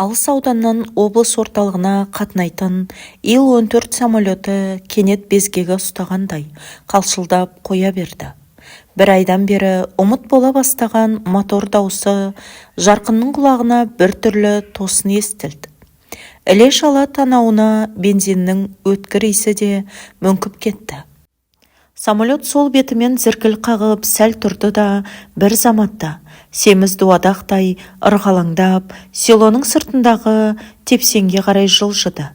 Алыс ауданнан облыс орталығына қатынайтын Ил-14 самолеті кенет безгегі ұстағандай қалшылдап қоя берді. Бір айдан бері ұмыт бола бастаған мотор дауысы Жарқынның құлағына бір түрлі тосын естілді. Іле-шала танауына бензиннің өткір иісі де мүңкіп кетті. Самолет сол бетімен зіркіл қағып сәл тұрды да бір заматта семіз дуадақтай ырғалаңдап селоның сыртындағы тепсеңге қарай жылжыды.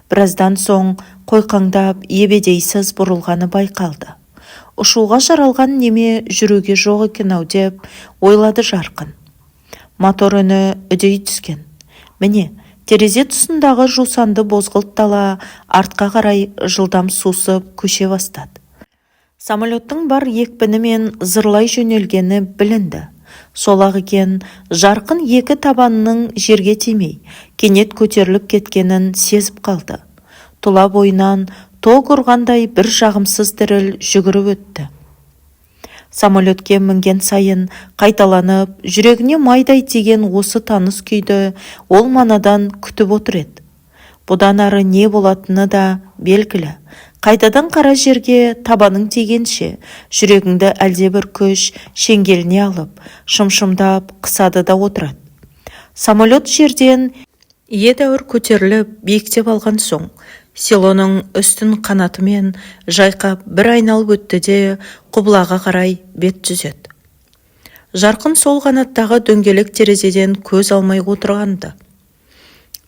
Біраздан соң қойқаңдап ебедейсіз бұрылғаны байқалды. Ұшуға жаралған неме жүруге жоқ екен-ау деп ойлады Жарқын. Мотор үні үдей түскен. Міне, терезе тұсындағы жусанды бозғылт дала артқа қарай жылдам сусып көше бастады. Самолеттің бар екпіні мен зырлай жөнелгені білінді. Сол-ақ екен, Жарқын екі табанының жерге тимей, кенет көтеріліп кеткенін сезіп қалды. Тұла бойынан тоқ ұрғандай бір жағымсыз діріл жүгіріп өтті. Самолетке мінген сайын қайталанып, жүрегіне майдай тиген осы таныс күйді ол манадан күтіп отыр еді. Бұдан ары не болатыны да белгілі. Қайтадан қара жерге табаның тигенше, жүрегіңді әлдебір күш шеңгеліне алып, шымшымдап қысады да отырады. Самолет жерден едәуір көтеріліп, биіктеп алған соң, селоның үстін қанатымен жайқап бір айналып өтті де құбылаға қарай бет түзеді. Жарқын сол қанаттағы дөңгелек терезеден көз алмай отырғанды.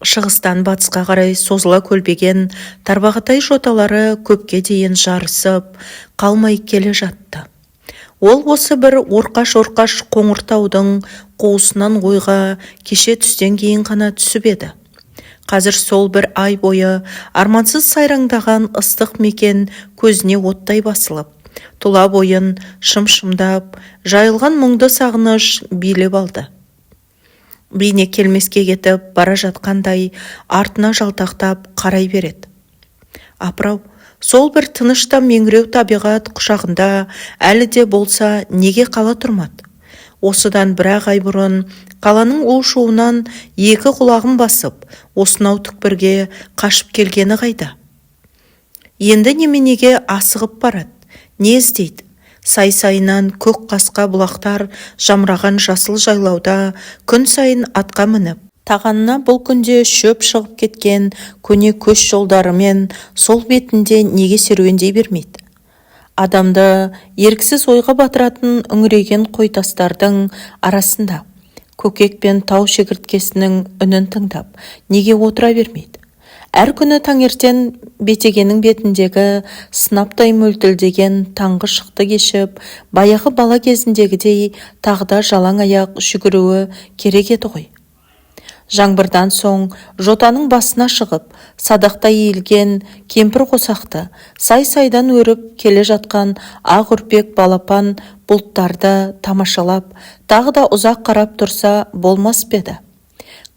Шығыстан батысқа қарай созыла көлбеген тарбағатай жоталары көпке дейін жарысып, қалмай келе жатты. Ол осы бір орқаш-орқаш Қоңыртаудың қуысынан ойға кеше түстен кейін ғана түсіп еді. Қазір сол бір ай бойы армансыз сайраңдаған ыстық мекен көзіне оттай басылып, тұла бойын шым-шымдап, жайылған мұңды сағыныш билеп алды. Бейне келмеске кетіп бара жатқандай артына жалтақтап қарай береді. Апырау, сол бір тынышта меңіреу табиғат құшағында әлі де болса неге қала тұрмады? Осыдан бір ай бұрын қаланың у-шуынан екі құлағын басып, осынау түкпірге қашып келгені қайда? Енді неменеге асығып барады? Не іздейді? Сай-сайынан көк қасқа бұлақтар жамраған жасыл жайлауда күн сайын атқа мініп, тағанына бұл күнде шөп шығып кеткен көне көш жолдарымен сол бетінде неге серуендей бермейді? Адамды еріксіз ойға батыратын үңірейген қойтастардың арасында көкек пен тау шегірткесінің үнін тыңдап неге отыра бермейді? Әр күні таңертең бетегенің бетіндегі сынаптай мөлтілдеген таңғы шықты кешіп, баяғы бала кезіндегідей тағда жалаң аяқ жүгіруі керек еді ғой. Жаңбырдан соң жотаның басына шығып, садақтай иілген кемпір қосақты, сай-сайдан өріп келе жатқан ақ үрпек балапан бұлттарды тамашалап, тағы да ұзақ қарап тұрса болмас па еді?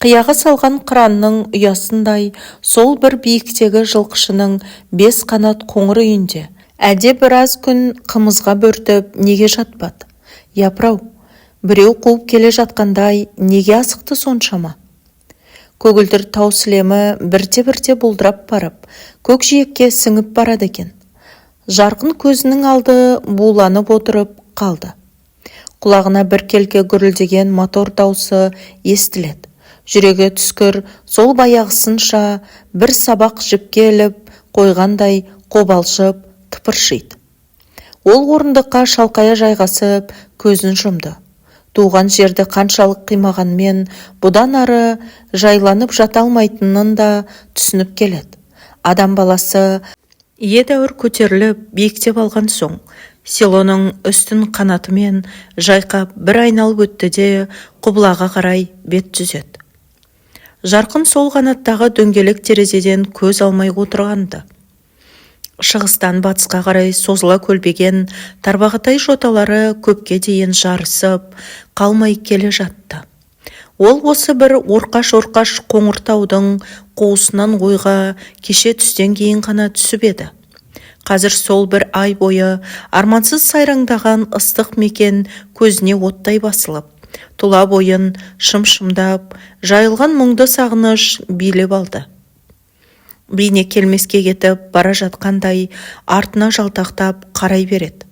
Қияға салған қыранның ұясындай сол бір биіктегі жылқышының бес қанат қоңыр үйінде әлде біраз күн қымызға бөртіп неге жатпады? Япырау, біреу қуып келе жатқандай неге асықты соншама? Көгілдір тау сілемі бірте-бірте бұлдырап барып, көкжиекке сіңіп барады екен. Жарқын көзінің алды буланып отырып қалды. Құлағына біркелкі гүрілдеген мотор даусы естіледі. Жүрегі түскір сол баяғысынша бір сабақ жіпке іліп қойғандай қобалжып тыпыршиды. Ол орындыққа шалқая жайғасып көзін жұмды. Туған жерді қаншалық қимағанмен бұдан ары жайланып жата алмайтынын да түсініп келеді. Адам баласы едәуір көтеріліп биіктеп алған соң, селоның үстін қанатымен жайқап бір айналып өтті де құбылаға қарай бет түзеді. Жарқын сол қанаттағы дөңгелек терезеден көз алмай отырғанды. Шығыстан батысқа қарай созыла көлбеген тарбағатай жоталары көпке дейін жарысып, қалмай келе жатты. Ол осы бір орқаш-орқаш Қоңыртаудың қуысынан ойға кеше түстен кейін ғана түсіп еді. Қазір сол бір ай бойы армансыз сайраңдаған ыстық мекен көзіне оттай басылып, Тұла бойын шым-шымдап, жайылған мұңды сағыныш билеп алды. Бейне келмеске кетіп бара жатқандай артына жалтақтап қарай береді.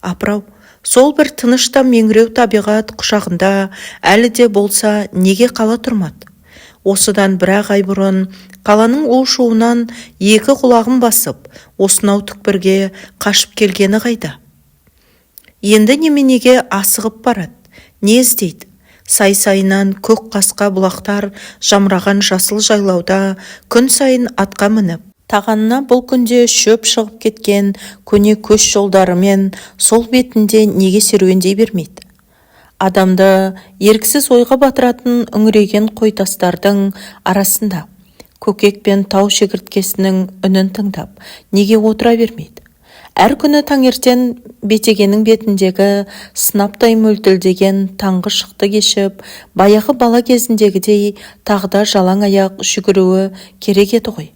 Апырау, сол бір тынышта меңіреу табиғат құшағында әлі де болса неге қала тұрмады? Осыдан бір-ақ ай бұрын қаланың у-шуынан екі құлағын басып, осынау түкпірге қашып келгені қайда? Енді неменеге асығып барады? Не іздейді? Сай-сайынан көк қасқа бұлақтар жамыраған жасыл жайлауда күн сайын атқа мініп, тағанына бұл күнде шөп шығып кеткен көне көш жолдарымен сол бетінде неге серуендей бермейді? Адамды еріксіз ойға батыратын үңірейген қойтастардың арасында көкек пен тау шегірткесінің үнін тыңдап неге отыра бермейді? Әр күні таңертең бетегенің бетіндегі сынаптай мөлтілдеген таңғы шықты кешіп, баяғы бала кезіндегідей тағда жалаң аяқ жүгіруі керек еді ғой.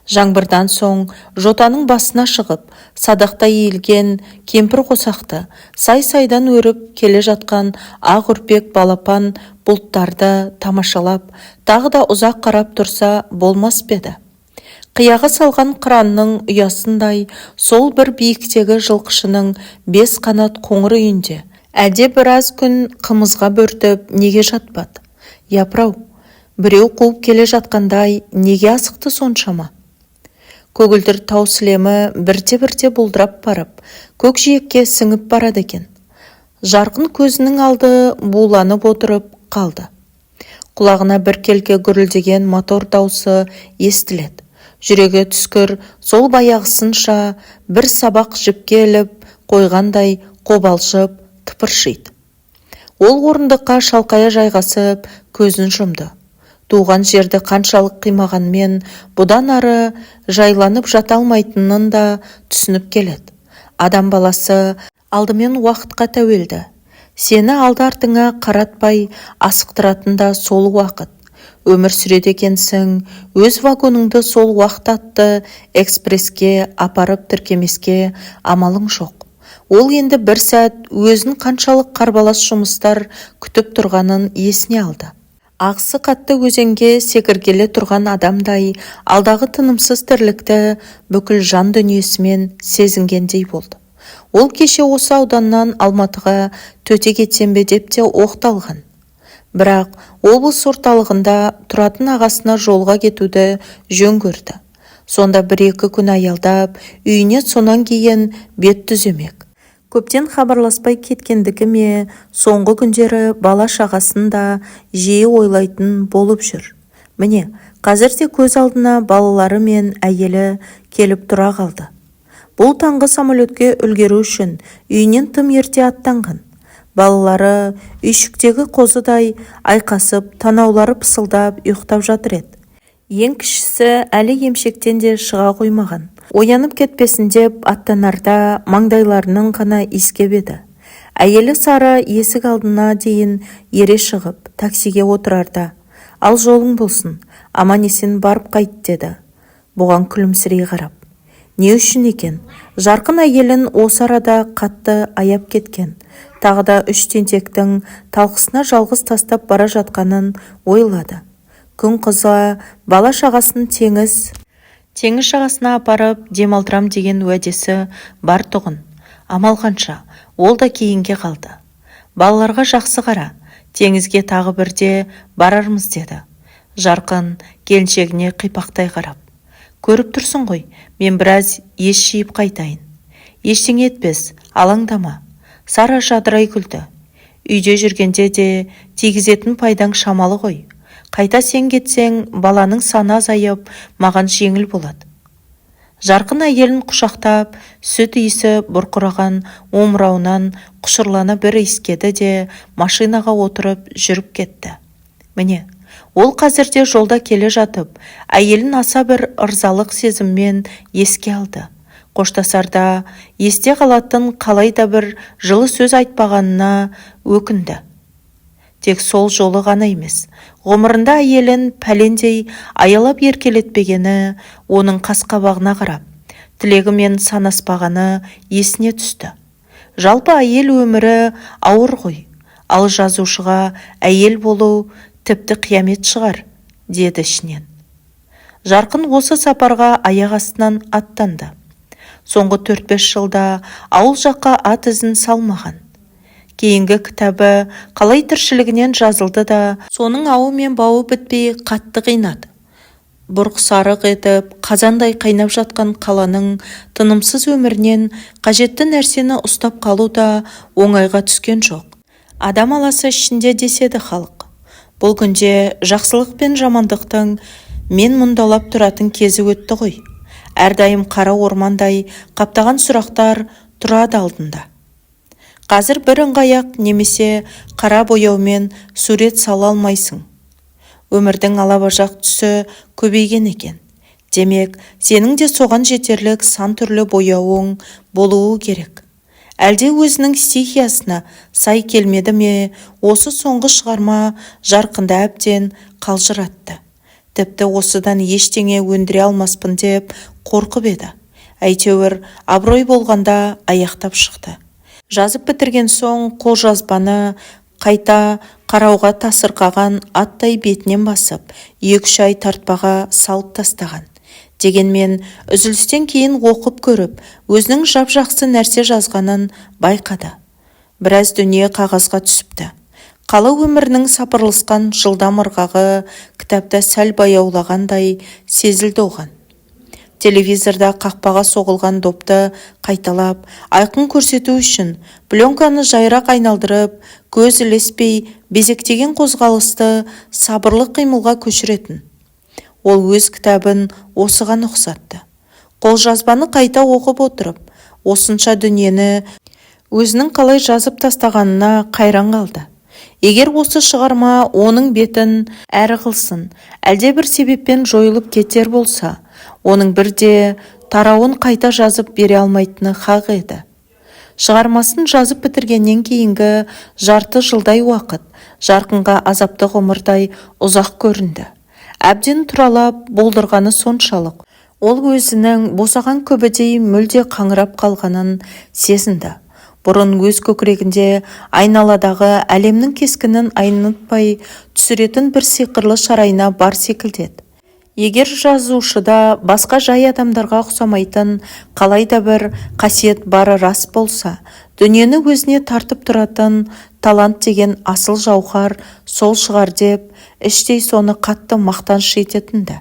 Жаңбырдан соң жотаның басына шығып, садақтай иілген кемпір қосақты сай-сайдан өріп келе жатқан ақ үрпек балапан бұлттарды тамашалап, тағы да ұзақ қарап тұрса болмас па еді? Қияғы салған қыранның ұясындай сол бір биіктегі жылқышының бес қанат қоңыр үйінде әлде біраз күн қымызға бөртіп неге жатпады? Япырау, біреу қуып келе жатқандай неге асықты соншама? Көгілдір тау сілемі бірте-бірте бұлдырап барып, көкжиекке сіңіп барады екен. Жарқын көзінің алды буланып отырып қалды. Құлағына біркелкі гүрілдеген мотор даусы естіледі. Жүрегі түскір сол баяғысынша бір сабақ жіпке іліп қойғандай қобалжып тыпыршиды. Ол орындыққа шалқая жайғасып көзін жұмды. Туған жерді қаншалық қимағанмен бұдан ары жайланып жата алмайтынын да түсініп келеді. Адам баласы алдымен уақытқа тәуелді. Сені алды-артыңа қаратпай асықтыратын да сол уақыт. Өмір сүреді екенсің, өз вагоныңды сол уақыт атты экспресске апарып тіркемеске амалың жоқ. Ол енді бір сәт өзін қаншалық қарбалас жұмыстар күтіп тұрғанын есіне алды. Ағысы қатты өзенге секіргелі тұрған адамдай алдағы тынымсыз тірлікті бүкіл жан дүниесімен сезінгендей болды. Ол кеше осы ауданнан Алматыға төте кетсем бе деп те оқталған. Бірақ облыс орталығында тұратын ағасына жолға кетуді жөн көрді. Сонда бір-екі күн аялдап, үйіне сонан кейін бет түземек. Көптен хабарласпай кеткендікі ме, соңғы күндері бала шағасын да жиі ойлайтын болып жүр. Міне, қазірде көз алдына балалары мен әйелі келіп тұра қалды. Бұл таңғы самолетке үлгеру үшін үйінен тым ерте аттанған. Балалары үйшіктегі қозыдай айқасып, танаулары пысылдап ұйықтап жатыр еді. Ең кішісі әлі емшектен де шыға қоймаған. Оянып кетпесін деп аттанарда маңдайларының ғана иіскеп еді. Әйелі Сара есік алдына дейін ере шығып, таксиге отырарда, «Ал жолың болсын, аман-есен барып қайт» деді. Бұған күлімсірей қарап. Не үшін екен? Жарқын әйелін осы арада қатты аяп кеткен. Тағы да үш тентектің талқысына жалғыз тастап бара жатқанын ойлады. Күн қыза бала шағасын теңіз жағасына апарып демалдырам деген уәдесі бар тұғын. Амал қанша, ол да кейінге қалды. Балаларға жақсы қара, теңізге тағы бірде барармыз деді. Жарқын келіншегіне қипақтай қарап. Көріп тұрсың ғой, мен біраз ес жиып қайтайын. Ештеңе етпес, алаңдама. Сара жадырай күлді. Үйде жүргенде де тигізетін пайдаң шамалы ғой. Қайта сен кетсең, баланың саны азайып, маған жеңіл болады. Жарқын әйелін құшақтап, сүт иісі бұрқыраған омырауынан құшырлана бір иіскеді де машинаға отырып жүріп кетті. Міне, ол қазірде жолда келе жатып, әйелін аса бір ырзалық сезіммен еске алды. Қоштасарда есте қалатын қалайда бір жылы сөз айтпағанына өкінді. Тек сол жолы ғана емес, ғұмырында әйелін пәлендей аялап еркелетпегені, оның қас-қабағына қарап, тілегімен санаспағаны есіне түсті. Жалпы әйел өмірі ауыр ғой. ал жазушыға әйел болу тіпті қиямет шығар, деді ішінен. Жарқын осы сапарға аяқ астынан аттанды. Соңғы 4-5 жылда ауыл жаққа ат ізін салмаған. Кейінгі кітабы қалай тіршілігінен жазылды да, соның ауы мен бауы бітпей қатты қинады. Бұрқ-сарық етіп, қазандай қайнап жатқан қаланың тынымсыз өмірінен қажетті нәрсені ұстап қалу да оңайға түскен жоқ. Адам аласы ішінде деседі халық. Бұл күнде жақсылық пен жамандықтың мен мұндалап тұратын кезі өтті ғой. Әрдайым қара ормандай қаптаған сұрақтар тұрады алдында. Қазір бір ыңғаяқ немесе қара бояумен сурет сала алмайсың. Өмірдің алабажақ түсі көбейген екен. Демек, сенің де соған жетерлік сан түрлі бояуың болуы керек. Әлде өзінің стихиясына сай келмеді ме, осы соңғы шығарма Жарқынды әбден қалжыратты. Тіпті осыдан ештеңе өндіре алмаспын деп қорқып еді. Әйтеуір абырой болғанда аяқтап шықты. Жазып бітірген соң қолжазбаны қайта қарауға тасырқаған аттай бетінен басып, 2-3 ай тартпаға салып тастаған. Дегенмен үзілістен кейін оқып көріп, өзінің жап-жақсы нәрсе жазғанын байқады. Біраз дүние қағазға түсіпті. Қала өмірінің сапырылысқан жылдам ырғағы кітапта сәл баяулағандай сезілді оған. Телевизорда қақпаға соғылған допты қайталап, айқын көрсету үшін пленканы жайрақ айналдырып, көз ілеспей безектеген қозғалысты сабырлы қимылға көшіретін. Ол өз кітабын осыған ұқсатты. Қолжазбаны қайта оқып отырып, осынша дүниені өзінің қалай жазып тастағанына қайран қалды. Егер осы шығарма оның бетін әрі қылсын, әлде бір себеппен жойылып кетер болса, оның бірде тарауын қайта жазып бере алмайтыны хақ еді. Шығармасын жазып бітіргеннен кейінгі жарты жылдай уақыт Жарқынға азапты ғұмырдай ұзақ көрінді. Әбден туралап болдырғаны соншалық, ол өзінің босаған көбедей мүлде қаңырап қалғанын сезінді. Бұрын өз көкірегінде айналадағы әлемнің кескінін айнытпай түсіретін бір сиқырлы шарайна бар секілдеді. Егер жазушыда басқа жай адамдарға ұқсамайтын қалайда бір қасиет бары рас болса, дүниені өзіне тартып тұратын талант деген асыл жауһар сол шығар деп, іштей соны қатты мақтаныш ететінді.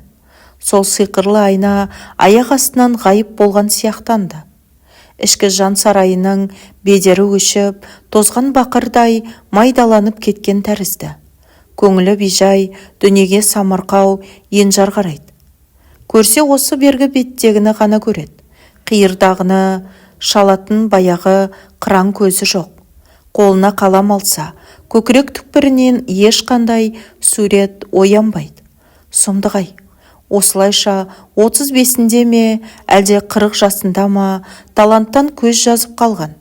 Сол сиқырлы айна аяқ астынан ғайып болған сияқтанды. Ішкі жан сарайының бедері өшіп, тозған бақырдай майдаланып кеткен тәрізді. Көңілі бейжай, дүниеге самарқау, енжар қарайды. Көрсе осы бергі беттегіні ғана көреді. Қиырдағыны шалатын баяғы қыран көзі жоқ. Қолына қалам алса, көкірек түкпірінен ешқандай сурет оянбайды. Сұмдық-ай. Осылайша 35-інде ме, әлде 40 жасында ма таланттан көз жазып қалған.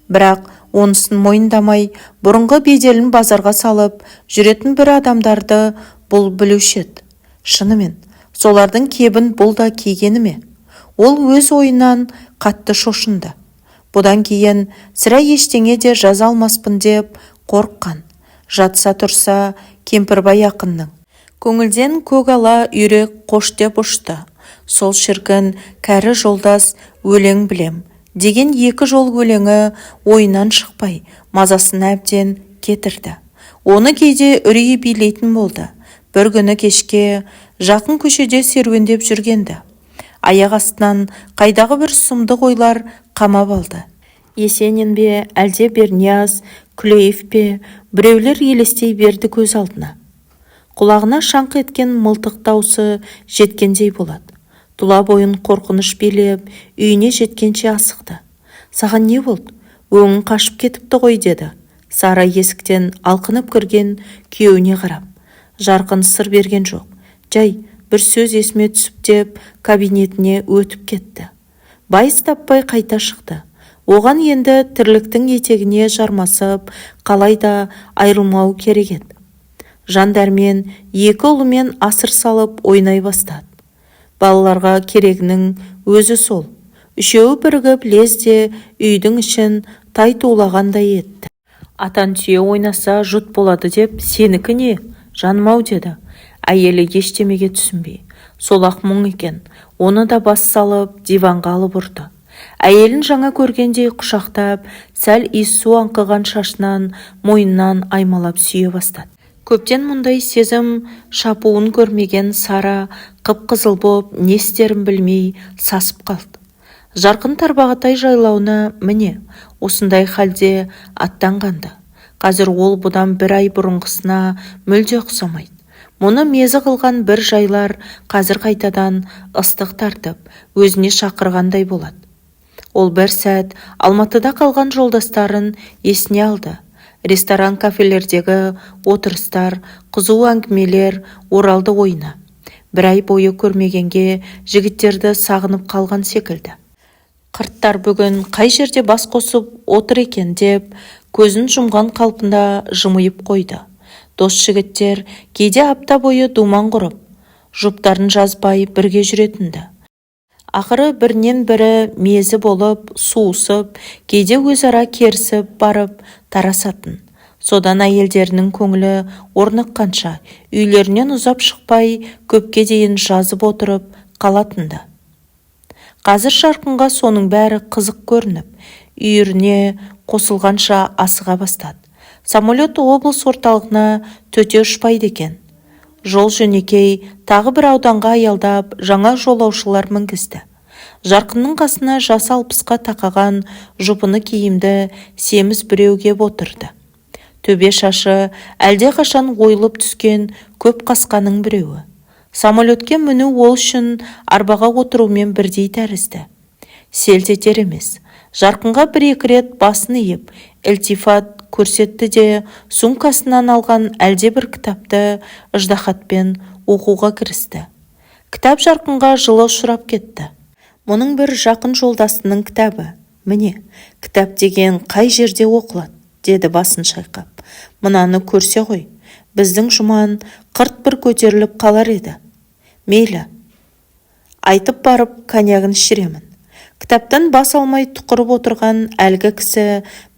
Бірақ онысын мойындамай, бұрынғы беделін базарға салып жүретін бір адамдарды бұл білуші еді. Шынымен, солардың кебін бұл да кигені ме? Ол өз ойынан қатты шошынды. Бұдан кейін сірә ештеңе де жаза алмаспын деп қорыққан. Жатса тұрса Кемпірбай ақынның көңілден көгала үйрек қош деп ұшты. Сол шіркін кәрі жолдас өлең білем деген 2 жол өлеңі ойынан шықпай, мазасын әбден кетірді. Оны кейде үрей билейтін болды. Бір күні кешке жақын көшеде серуендеп жүргенді. Аяқ астынан қайдағы бір сұмдық ойлар қамап алды. Есенин бе, әлде Бернияз, Күлеев пе, біреулер елестей берді көз алдына. Құлағына шаңқ еткен мылтық даусы жеткендей болады. Тұла бойын қорқыныш билеп, үйіне жеткенше асықты. Саған не болды? Өңің қашып кетіпті ғой, деді. Сары есіктен алқынып кірген күйеуіне қарап. Жарқын сыр берген жоқ. Жай, бір сөз есіме түсіп деп кабинетіне өтіп кетті. Байыз таппай қайта шықты. Оған енді тірліктің етегіне жармасып, қалайда айырылмау керек еді. Жан-дәрмен 2 ұлымен асыр салып ойнай бастады. Балаларға керегінің өзі сол. Үшеуі бірігіп лезде үйдің ішін тай тулағандай етті. Атан түйе ойнаса жұт болады деп, сенікі не, жаным-ау деді. Әйелі ештемеге түсінбей. Сол-ақ мұң екен. Оны да бас салып, диванға алып ұрды. Әйелін жаңа көргендей құшақтап, сәл иіссу аңқыған шашынан, мойнынан аймалап сүйе бастады. Көптен мұндай сезім шапуын көрмеген Сара қып-қызыл боп, не істерін білмей сасып қалды. Жарқын тарбағатай жайлауына міне, осындай халде аттанғанды. Қазір ол бұдан бір ай бұрынғысына мүлде ұқсамайды. Мұны мезі қылған бір жайлар қазір қайтадан ыстық тартып, өзіне шақырғандай болады. Ол бір сәт Алматыда қалған жолдастарын есіне алды. Ресторан, кафелердегі отырыстар, қызу әңгімелер оралды ойына. Бір ай бойы көрмегенге жігіттерді сағынып қалған секілді. Қырттар бүгін қай жерде бас қосып отыр екен деп, көзін жұмған қалпында жымиып қойды. Дос жігіттер кейде апта бойы думан құрып, жұптарын жазбай бірге жүретінді. Ақыры бірінен бірі мезі болып, суысып, кейде өзара керісіп барып тарасатын. Содан әйелдерінің көңілі орныққанша, үйлерінен ұзап шықпай, көпке дейін жазып отырып қалатынды. Қазір Жарқынға соның бәрі қызық көрініп, үйіріне қосылғанша асыға бастады. Самолет облыс орталығына төте ұшпайды екен. Жол жөнекей тағы бір ауданға аялдап, жаңа жолаушылар мінгізді. Жарқынның қасына жасы 60-қа тақаған жұпыны киімді семіз біреу кеп отырды. Төбе шашы әлде қашан ойылып түскен көп қасқаның біреуі. Самолетке міну ол үшін арбаға отырумен бірдей тәрізді. Селт етер емес. Жарқынға бір-екі рет басын иіп, ілтифат көрсетті де, сумкасынан алған әлде бір кітапты ыждахатпен оқуға кірісті. Кітап Жарқынға жылы ұшырап кетті. Мұның бір жақын жолдасының кітабы. Міне, кітап деген қай жерде оқылады, деді басын шайқап. Мынаны көрсе ғой, біздің Жұман қырт бір көтеріліп қалар еді. Мейлі, айтып барып коньягын ішіремін. Кітаптан бас алмай тұқырып отырған әлгі кісі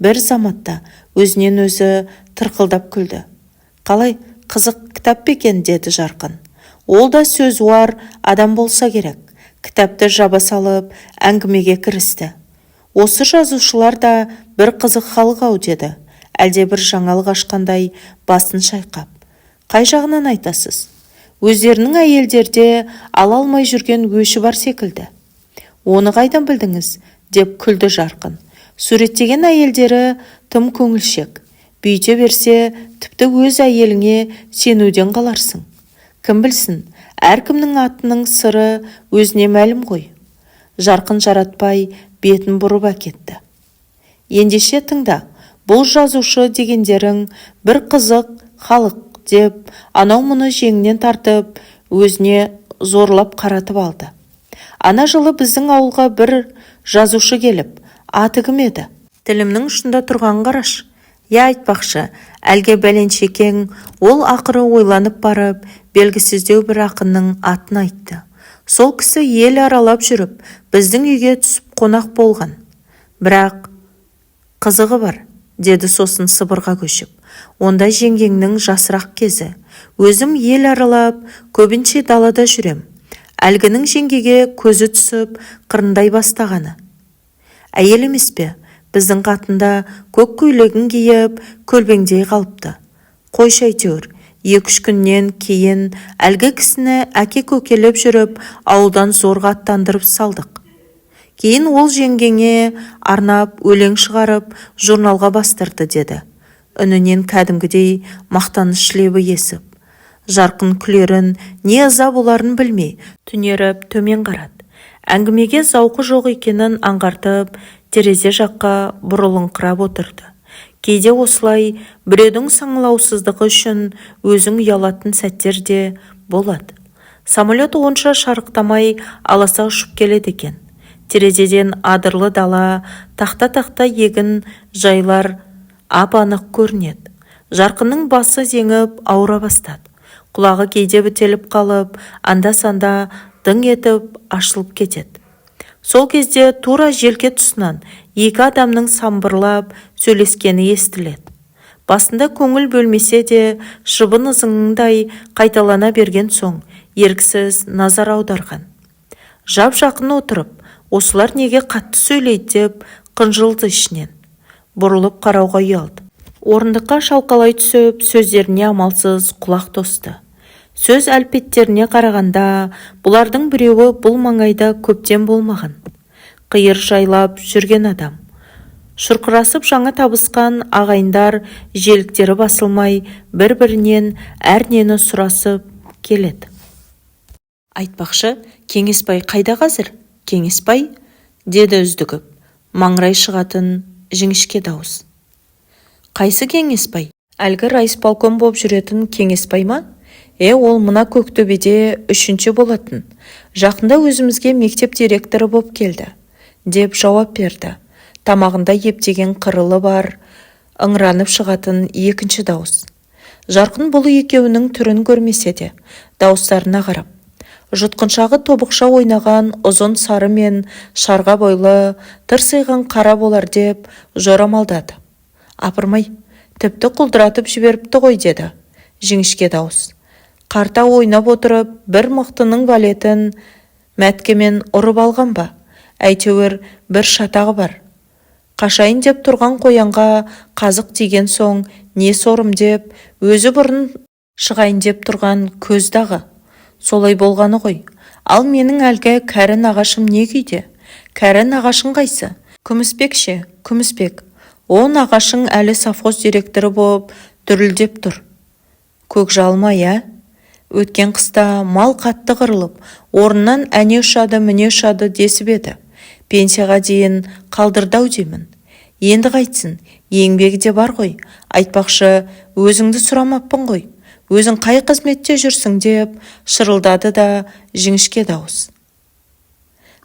бір заматта өзінен өзі тырқылдап күлді. Қалай, қызық кітап екен, деді Жарқын. Ол да сөзуар адам болса керек. Кітапты жаба салып әңгімеге кірісті. Осы жазушылар да бір қызық халық-ау, деді. Әлде бір жаңалық ашқандай басын шайқап. Қай жағынан айтасыз? Өздерінің әйелдерде ала алмай жүрген өші бар секілді. Оны қайдан білдіңіз? Деп күлді Жарқын. Суреттеген әйелдері тым көңілшек. Бүйте берсе, тіпті өз әйеліңе сенуден қаларсың. Кім білсін, әркімнің атының сыры өзіне мәлім ғой. Жарқын жаратпай бетін бұрып әкетті. Ендеше тыңда, бұл жазушы дегендерің бір қызық халық деп, анау мұны жеңінен тартып, өзіне зорлап қаратып алды. Ана жылы біздің ауылға бір жазушы келіп, аты кім еді? Тілімнің ұшында тұрған қараш. Я айтпақшы, әлге бәленшекең, ол ақыры ойланып барып, белгісіздеу бір ақынның атын айтты. Сол кісі ел аралап жүріп, біздің үйге түсіп қонақ болған. Бірақ қызығы бар, деді сосын сыбырға көшіп. Онда жеңгеңнің жасырақ кезі. Өзім ел аралап, көбінше далада жүрем. Әлгінің жеңгеге көзі түсіп, қырындай бастағаны. Әйел емес пе? Біздің қатында көк көйлегін киіп, көлбеңдей қалыпты. Қойшы әйтеуір, 2-3 күннен кейін әлгі кісіні әке көкелеп жүріп, ауылдан зорға аттандырып салдық. Кейін ол жеңгеңе арнап, өлең шығарып, журналға бастырды, деді. Үнінен кәдімгідей мақтаныш лебі есіп. Жарқын күлерін, не ыза боларын білмей, түнеріп төмен қарады. Әңгімеге зауқы жоқ екенін аңғартып, терезе жаққа бұрылыңқырап отырды. Кейде осылай біреудің саңылаусыздығы үшін өзің ұялатын сәттер де болады. Самолет онша шарықтамай аласа ұшып келеді екен. Терезеден адырлы дала, тақта-тақта егін жайлар ап-анық көрінеді. Жарқынның басы зеңіп ауыра бастады. Құлағы кейде бітеліп қалып, анда-санда дың етіп ашылып кетеді. Сол кезде тура желке тұсынан 2 адамның самбырлап сөйлескені естіледі. Басында көңіл бөлмесе де шыбын ызыңдай қайталана берген соң еріксіз назар аударған. Жап жақын отырып, осылар неге қатты сөйлейді деп қынжылды ішінен. Бұрылып қарауға ұялды. Орындыққа шалқалай түсіп, сөздеріне амалсыз құлақ тосты. Сөз әлпеттеріне қарағанда, бұлардың біреуі бұл маңайда көптен болмаған. Қиыр жайлап жүрген адам. Шұрқырасып жаңа табысқан ағайындар желіктері басылмай, бір-бірінен әрнені сұрасып келеді. Айтпақшы, Кеңесбай қайда қазір? Кеңесбай? Деді үздігіп, маңырай шығатын жіңішке дауыс. Қайсы Кеңесбай? Әлгі райисполком боп жүретін Кеңесбай ма? Ол мына Көктөбеде 3-ші болатын. Жақында өзімізге мектеп директоры боп келді, деп жауап берді. Тамағында ептеген қырылы бар, ыңыранып шығатын екінші дауыс. Жарқын бұл екеуінің түрін көрмесе де, дауыстарына қарап, жұтқыншағы тобықша ойнаған ұзын сары мен шарға бойлы, тырсиған қара болар деп жорамалдады. Апырмай, тіпті құлдыратып жіберіпті ғой, деді жіңішке дауыс. Қарта ойнап отырып, бір мықтының валетін мәткемен ұрып алған ба? Әйтеуір бір шатағы бар. Қашайын деп тұрған қоянға қазық тиген соң не сорым деп, өзі бұрын шығайын деп тұрған көздағы. Солай болғаны ғой. Ал менің әлгі кәрі нағашым не күйде? Кәрі нағашың қайсы? Күмісбек ше, Күмісбек. О, нағашың әлі совхоз директоры боп дүрілдеп тұр. Көкжалмай, Өткен қыста мал қатты қырылып, орнынан әне ұшады, міне ұшады десіп еді. Пенсияға дейін қалдырдау деймін. Енді қайтсын, еңбегі де бар ғой. Айтпақшы, өзіңді сұрамаппын ғой. Өзің қай қызметте жүрсің деп шырылдады да жіңішке дауыс.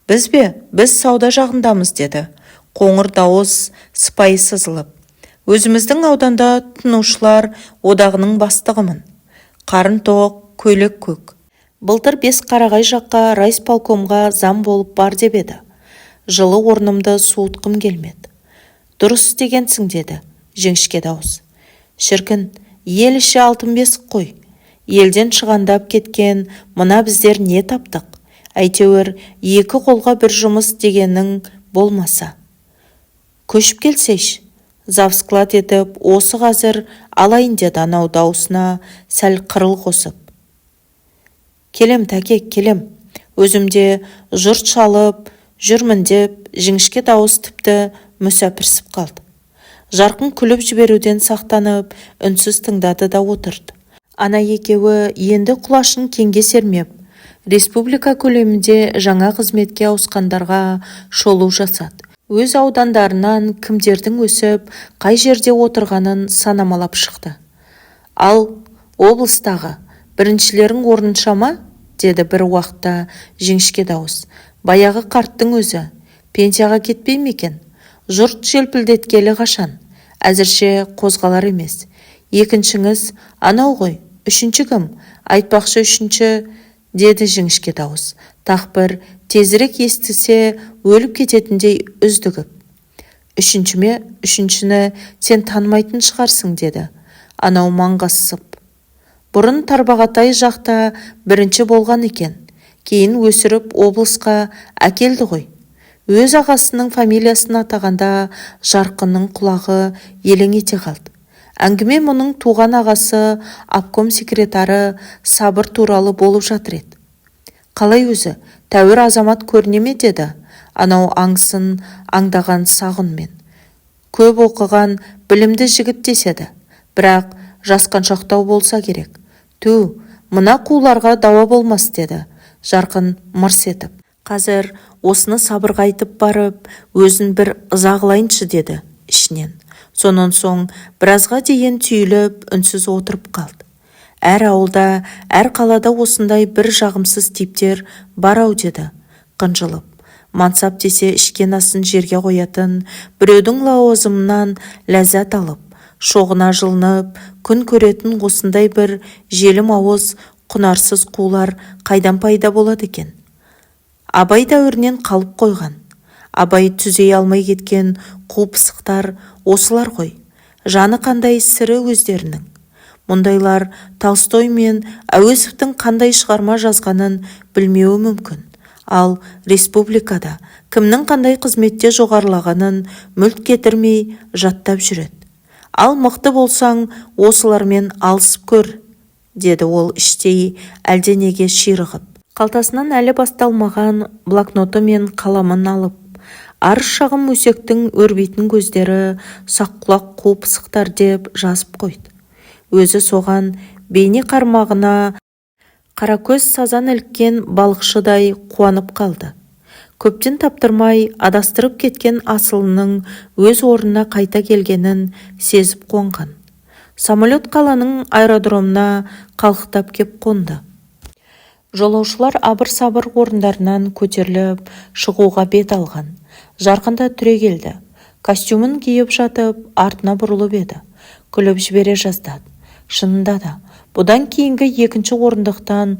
Біз бе? Біз сауда жағындамыз, деді. Қоңыр дауыс сыпайы сызылып. Өзіміздің ауданда тұтынушылар одағының бастығымын. Қарын тоқ, көйлек көк. Былтыр Бесқарағай жаққа райисполкомға зам болып бар деп еді. Жылы орнымды суытқым келмеді. Дұрыс істегенсің, деді жіңішке дауыс. Шіркін, ел іші алтын бесік қой. Елден шығандап кеткен мына біздер не таптық? Әйтеуір екі қолға бір жұмыс дегенің болмаса. Көшіп келсейш, завсклад етіп, осы қазір алайын, деді анау дауысына сәл қырыл қосып. Келем, тәке, келем. Өзімде жұрт шалып жүрмін деп жіңішке дауыс тіпті мүсәпірсіп қалды. Жарқын күліп жіберуден сақтанып, үнсіз тыңдады да отырды. Ана екеуі енді құлашын кеңге сермеп, республика көлемінде жаңа қызметке ауысқандарға шолу жасады. Өз аудандарынан кімдердің өсіп, қай жерде отырғанын санамалап шықты. Ал облыстағы біріншілерің орынша ма? Деді бір уақытта жіңішке дауыс. Баяғы қарттың өзі пенсияға кетпей ме екен? Жұрт желпілдеткелі қашан? Әзірше қозғалар емес. Екіншіңіз анау ғой. Үшінші кім? Айтпақшы үшінші, деді жіңішке дауыс. Тақ бір тезірек естісе өліп кететіндей үздігіп. Үшінші ме? Үшіншіні сен танымайтын шығарсың, деді. Анау маңғасып. Бұрын Тарбағатай жақта бірінші болған екен. Кейін өсіріп облысқа әкелді ғой. Өз ағасының фамилиясын атағанда Жарқынның құлағы елең ете қалды. Әңгіме мұның туған ағасы обком секретары Сабыр туралы болып жатыр еді. Қалай өзі, тәуір азамат көріне ме, деді анау аңсын аңдаған сағынмен. Көп оқыған, білімді жігіт деседі, бірақ жасқаншақтау болса керек. Ту, мына қуларға дауа болмас, деді Жарқын мырс етіп. Қазір осыны Сабырға айтып барып, өзін бір ыза қылайыншы, деді ішінен. Сонан соң біразға дейін түйіліп, үнсіз отырып қалды. Әр ауылда, әр қалада осындай бір жағымсыз типтер бар-ау, деді қынжылып. Мансап десе ішкен асын жерге қоятын, біреудің лауазымынан ләззат алып, шоғына жылынып, күн көретін осындай бір желім ауыз, құнарсыз қулар қайдан пайда болады екен? Абай дәуірінен қалып қойған. Абай түзей алмай кеткен қу пысықтар осылар ғой. Жаны қандай сірі өздерінің. Мұндайлар Толстой мен Әуезовтің қандай шығарма жазғанын білмеуі мүмкін. Ал республикада кімнің қандай қызметте жоғарылағанын мүлт кетірмей жаттап жүреді. Ал мықты болсаң, осылармен алысып көр, деді ол іштей әлденеге ширығып. Қалтасынан әлі басталмаған блокноты мен қаламын алып, арыз шағым өсектің өрбейтін көздері саққұлақ қу пысықтар деп жазып қойды. Өзі соған бейне қармағына қаракөз сазан іліккен балықшыдай қуанып қалды. Көптен таптырмай адастырып кеткен асылының өз орнына қайта келгенін сезіп қонған. Самолет қаланың аэродромына қалықтап кеп қонды. Жолаушылар абыр-сабыр орындарынан көтеріліп шығуға бет алған. Жарқында түрегелді. Костюмін киіп жатып, артына бұрылып еді. Күліп жібере жаздады. Шынында да, бұдан кейінгі екінші орындықтан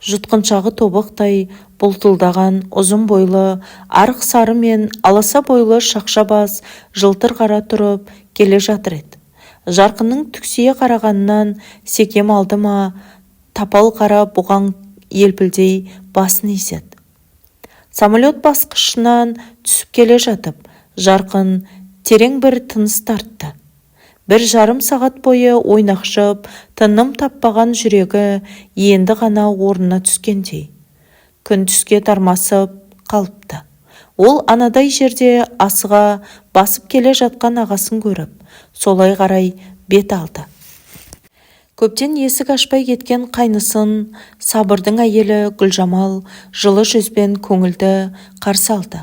жұтқыншағы тобықтай бұлтылдаған ұзын бойлы, арық сары мен аласа бойлы шақша бас жылтыр қара тұрып келе жатыр еді. Жарқынның түксие қарағанынан секем алды ма, тапал қара бұған елпілдей басын изеді. Самолет басқышынан түсіп келе жатып, Жарқын терең бір тыныс тартты. 1,5 сағат бойы ойнақшып, тыным таппаған жүрегі енді ғана орнына түскендей. Күн түске тармасып қалыпты. Ол анадай жерде асыға басып келе жатқан ағасын көріп, солай қарай бет алды. Көптен есік ашпай кеткен қайнысын Сабырдың әйелі Гүлжамал жылы жүзбен көңілді қарсы алды.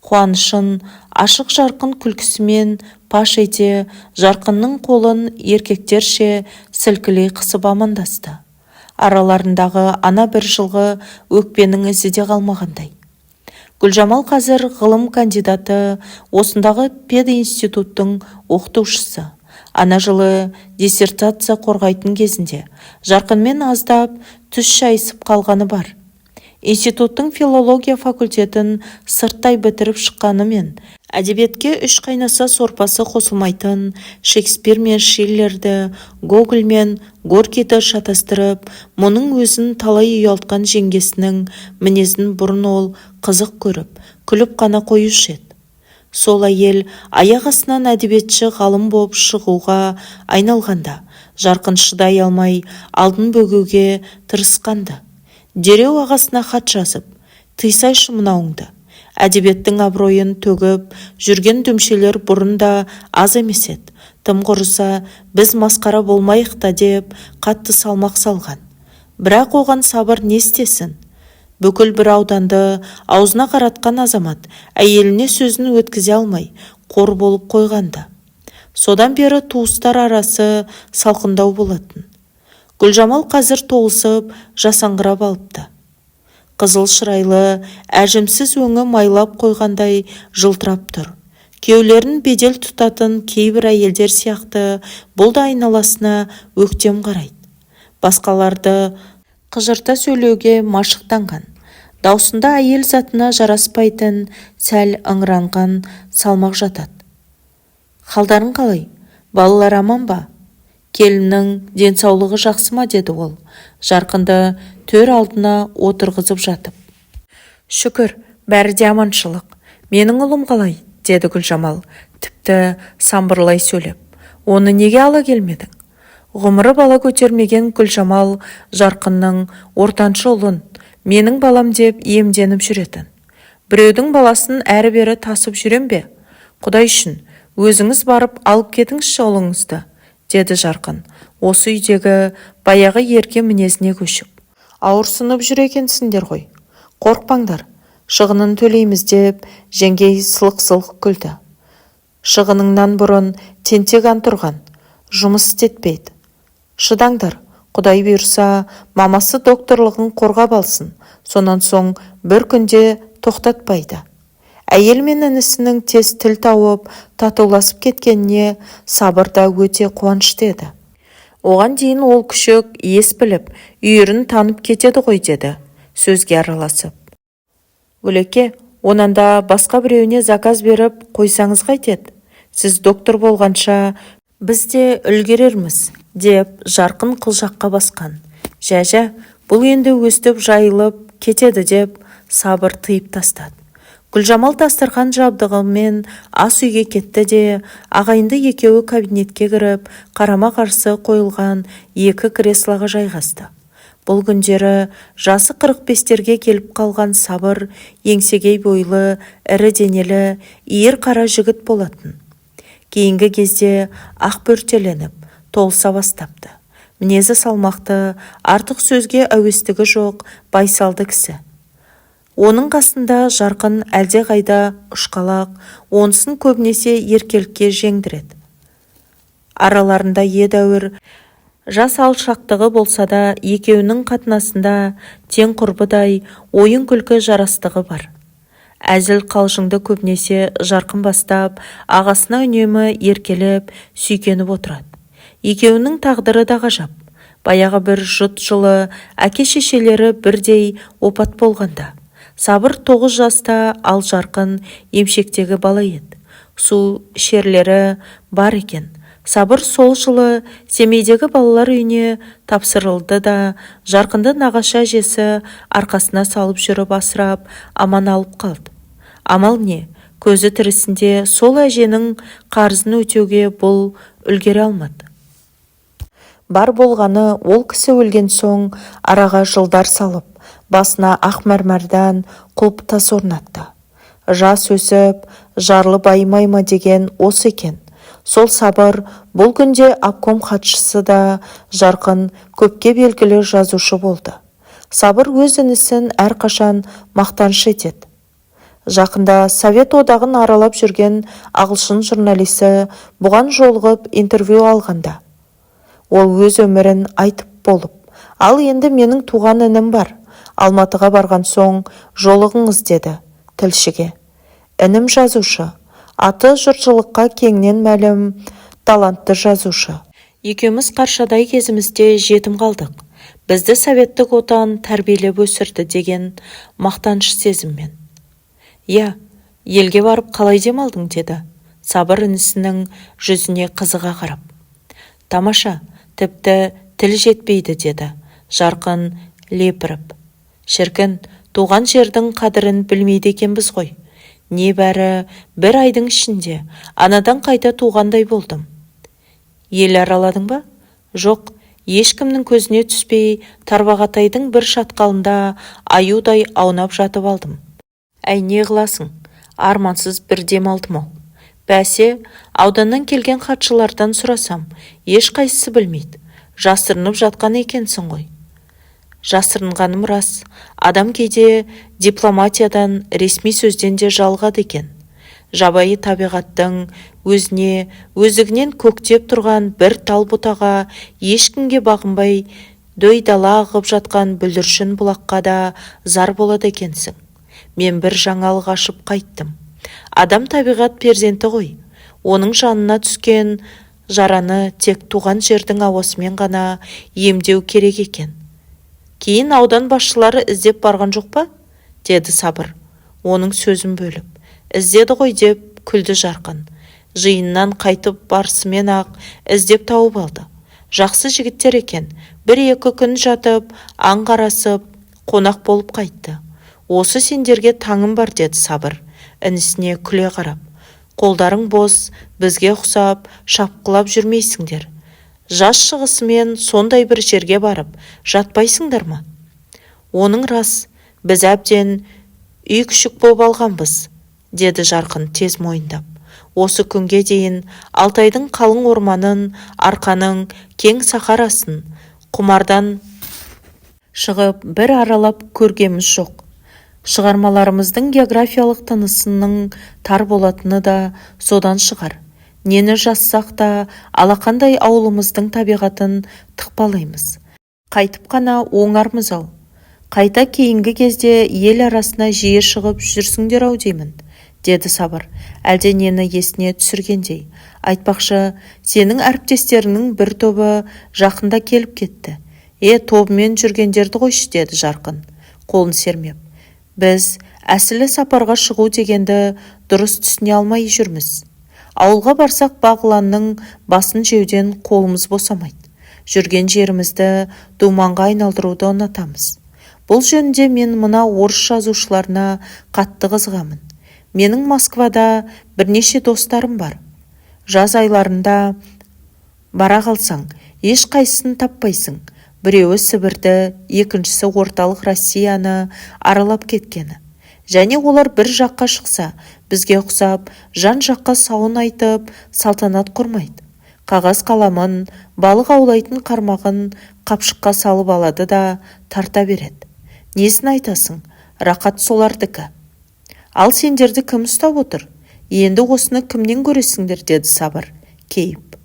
Қуанышын ашық жарқын күлкісімен паш ете, Жарқынның қолын еркектерше сілкілей қысып амандасты. Араларындағы ана бір жылғы өкпенің ізі де қалмағандай. Гүлжамал қазір ғылым кандидаты, осындағы пединституттың оқытушысы. Ана жылы диссертация қорғайтын кезінде Жарқынмен аздап түс шайысып қалғаны бар. Институттың филология факультетін сырттай бітіріп шыққанымен, әдебиетке үш қайнаса сорпасы қосылмайтын Шекспир мен Шиллерді, Гоголь мен Горкийді шатастырып, мұның өзін талай ұялтқан жеңгесінің мінезін бұрын ол қызық көріп, күліп қана қоюшы еді. Сол әйел аяқ астынан әдебиетші ғалым болып шығуға айналғанда, Жарқын шыдай алмай алдын бөгеуге тырысқанды. Дереу ағасына хат жазып, тыйсайшы мынауыңды. Әдебиеттің абыройын төгіп жүрген дүмшелер бұрын да аз емес еді. Тым құрыса, біз масқара болмайық та деп қатты салмақ салған. Бірақ оған Сабыр не істесін? Бүкіл бір ауданды аузына қаратқан азамат әйеліне сөзін өткізе алмай қор болып қойғанды. Содан бері туыстар арасы салқындау болатын. Гүлжамал қазір толысып, жасаңғырап алыпты. Қызыл шырайлы, әжімсіз өңі майлап қойғандай жылтырап тұр. Кеулерін бедел тұтатын кейбір әйелдер сияқты бұл да айналасына өктем қарайды. Басқаларды қыжырта сөйлеуге машықтанған. Даусында әйел затына жараспайтын, сәл ыңыранған салмақ жатады. Қалдарың қалай? Балалар аман ба? Келіннің денсаулығы жақсы ма, деді ол, Жарқынды төр алдына отырғызып жатып. Шүкір, бәрі де аманшылық. Менің ұлым қалай? Деді Гүлжамал, тіпті самбырлай сөйлеп. Оны неге ала келмедің? Ғұмыры бала көтермеген Гүлжамал Жарқынның ортаншы ұлын менің балам деп иемденіп жүретін. Біреудің баласын әрі-бері тасып жүрем бе? Құдай үшін, өзіңіз барып алып кетіңізші ұлыңызды, деді Жарқын, осы үйдегі баяғы ерке мінезіне көшіп. Ауырсынып жүр екенсіңдер ғой. Қорықпаңдар, шығынын төлейміз деп жеңгей сылық-сылық күлді. Шығыныңнан бұрын тентек антұрған, жұмыс істетпейді. Шыдаңдар, Құдай бұйырса, мамасы докторлығын қорғап алсын, сонан соң бір күнде тоқтатпайды. Әйел мен інісінің тез тіл тауып, татуласып кеткеніне Сабыр да өте қуанышты еді. Оған дейін ол күшік ес біліп, үйірін танып кетеді ғой, деді, сөзге араласып. Өлеке, онанда басқа біреуіне заказ беріп қойсаңыз қайтеді? Сіз доктор болғанша біз де үлгерерміз, деп Жарқын қылжаққа басқан. Жә, бұл енді өстіп жайылып кетеді деп Сабыр тыйып тастады. Гүлжамал дастархан жабдығымен ас үйге кетті де, ағайынды екеуі кабинетке кіріп, қарама-қарсы қойылған екі креслоға жайғасты. Бұл күндері жасы 45-терге келіп қалған Сабыр еңсегей бойлы, ірі денелі, иір қара жігіт болатын. Кейінгі кезде ақ бөртеленіп, толса бастапты. Мінезі салмақты, артық сөзге әуестігі жоқ, байсалды кісі. Оның қасында Жарқын әлде қайда ұшқалақ, онысын көбінесе еркелікке жеңдіреді. Араларында едәуір жас алшақтығы болса да, екеуінің қатынасында тең құрбыдай ойын-күлкі жарастығы бар. Әзіл қалжыңды көбінесе Жарқын бастап, ағасына үнемі еркелеп, сүйкеніп отырады. Екеуінің тағдыры да ғажап. Баяғы бір жұт жылы әке-шешелері бірдей опат болғанда. Сабыр 9 жаста, ал Жарқын емшектегі бала еді. Су шерлері бар екен. Сабыр сол жылы Семейдегі балалар үйіне тапсырылды да, Жарқынды нағашы әжесі арқасына салып жүріп асырап, аман алып қалды. Амал не? Көзі тірісінде сол әженің қарызын өтеуге бұл үлгере алмады. Бар болғаны ол кісі өлген соң араға жылдар салып, басына ақ мәрмәрдан құлып тас орнатты. Жас өсіп, жарлы байымай ма деген осы екен. Сол Сабыр бұл күнде обком хатшысы да, Жарқын көпке белгілі жазушы болды. Сабыр өз інісін әрқашан мақтаныш етеді. Жақында Совет одағын аралап жүрген ағылшын журналисі бұған жолығып интервью алғанда. Ол өз өмірін айтып болып, ал енді менің туған інім бар. Алматыға барған соң жолығыңыз деді тілшіге. Інім жазушы, аты жұртшылыққа кеңінен мәлім, талантты жазушы. Екеуміз қаршадай кезімізде жетім қалдық. Бізді советтік отан тәрбиелеп өсірді деген мақтаныш сезіммен. Я, елге барып қалай демалдың деді. Сабыр інісінің жүзіне қызыға қарап. Тамаша, тіпті тіл жетпейді деді. Жарқын лепіріп. Шіркін, туған жердің қадірін білмейді екенбіз ғой. Небәрі бір айдың ішінде анадан қайта туғандай болдым. Ел араладың ба? Жоқ, ешкімнің көзіне түспей Тарбағатайдың бір шатқалында аюдай аунап жатып алдым. Әй, не қыласың? Армансыз бір дем алдым ау. Бәсе, ауданнан келген хатшылардан сұрасам, ешқайсысы білмейді. Жасырынып жатқан екенсің ғой. Жасырынғаным рас. Адам кейде дипломатиядан, ресми сөзден де жалығады екен. Жабайы табиғаттың өзіне, өзігінен көктеп тұрған бір тал бұтаға ешкімге бағынбай, дөй дала ағып жатқан бүлдіршін бұлаққа да зар болады екенсің. Мен бір жаңалық ашып қайттым. Адам табиғат перзенті ғой. Оның жанына түскен жараны тек туған жердің ауасымен ғана емдеу керек екен. Кейін аудан басшылары іздеп барған жоқ па? Деді Сабыр. Оның сөзін бөліп. Іздеді ғой деп күлді Жарқын. Жиыннан қайтып барысымен ақ іздеп тауып алды. Жақсы жігіттер екен. 1-2 күн жатып, аңғарасып, қонақ болып қайтты. Осы сендерге таңым бар деді Сабыр, інісіне күле қарап. Қолдарың бос, бізге ұқсап, шапқылап жүрмейсіңдер. Жас шығысымен сондай бір жерге барып, жатпайсыңдар ма? Оның рас, біз әбден үй күшік боп алғанбыз, деді Жарқын тез мойындап. Осы күнге дейін Алтайдың қалың орманын, арқаның кең сахарасын, құмардан шығып бір аралап көргеміз жоқ. Шығармаларымыздың географиялық тынысының тар болатыны да содан шығар. Нені жазсақ та алақандай ауылымыздың табиғатын тықпалаймыз. Қайтып қана оңармыз ау. Қайта кейінгі кезде ел арасына жиі шығып жүрсіңдер ау деймін, деді Сабыр, әлденені есіне түсіргендей. Айтпақшы, сенің әріптестеріңнің бір тобы жақында келіп кетті. Тобымен жүргендерді қойшы, деді Жарқын, қолын сермеп. Біз әсілі сапарға шығу дегенді дұрыс түсіне алмай жүрміз. Ауылға барсақ бағланның басын жеуден қолымыз босамайды. Жүрген жерімізді думанға айналдыруды ұнатамыз. Бұл жөнінде мен мына орыс жазушыларына қатты қызығамын. Менің Москвада бірнеше достарым бар. Жаз айларында бара қалсаң, еш қайсысын таппайсың. Біреуі Сібірді, екіншісі орталық Россияны аралап кеткені. Және олар бір жаққа шықса, бізге ұқсап, жан жаққа сауын айтып, салтанат құрмайды. Қағаз қаламын, балық аулайтын қармағын қапшыққа салып алады да тарта береді. Несін айтасың? Рақат солардікі. Ал сендерді кім ұстап отыр? Енді осыны кімнен көресіңдер, деді Сабыр, кейіп.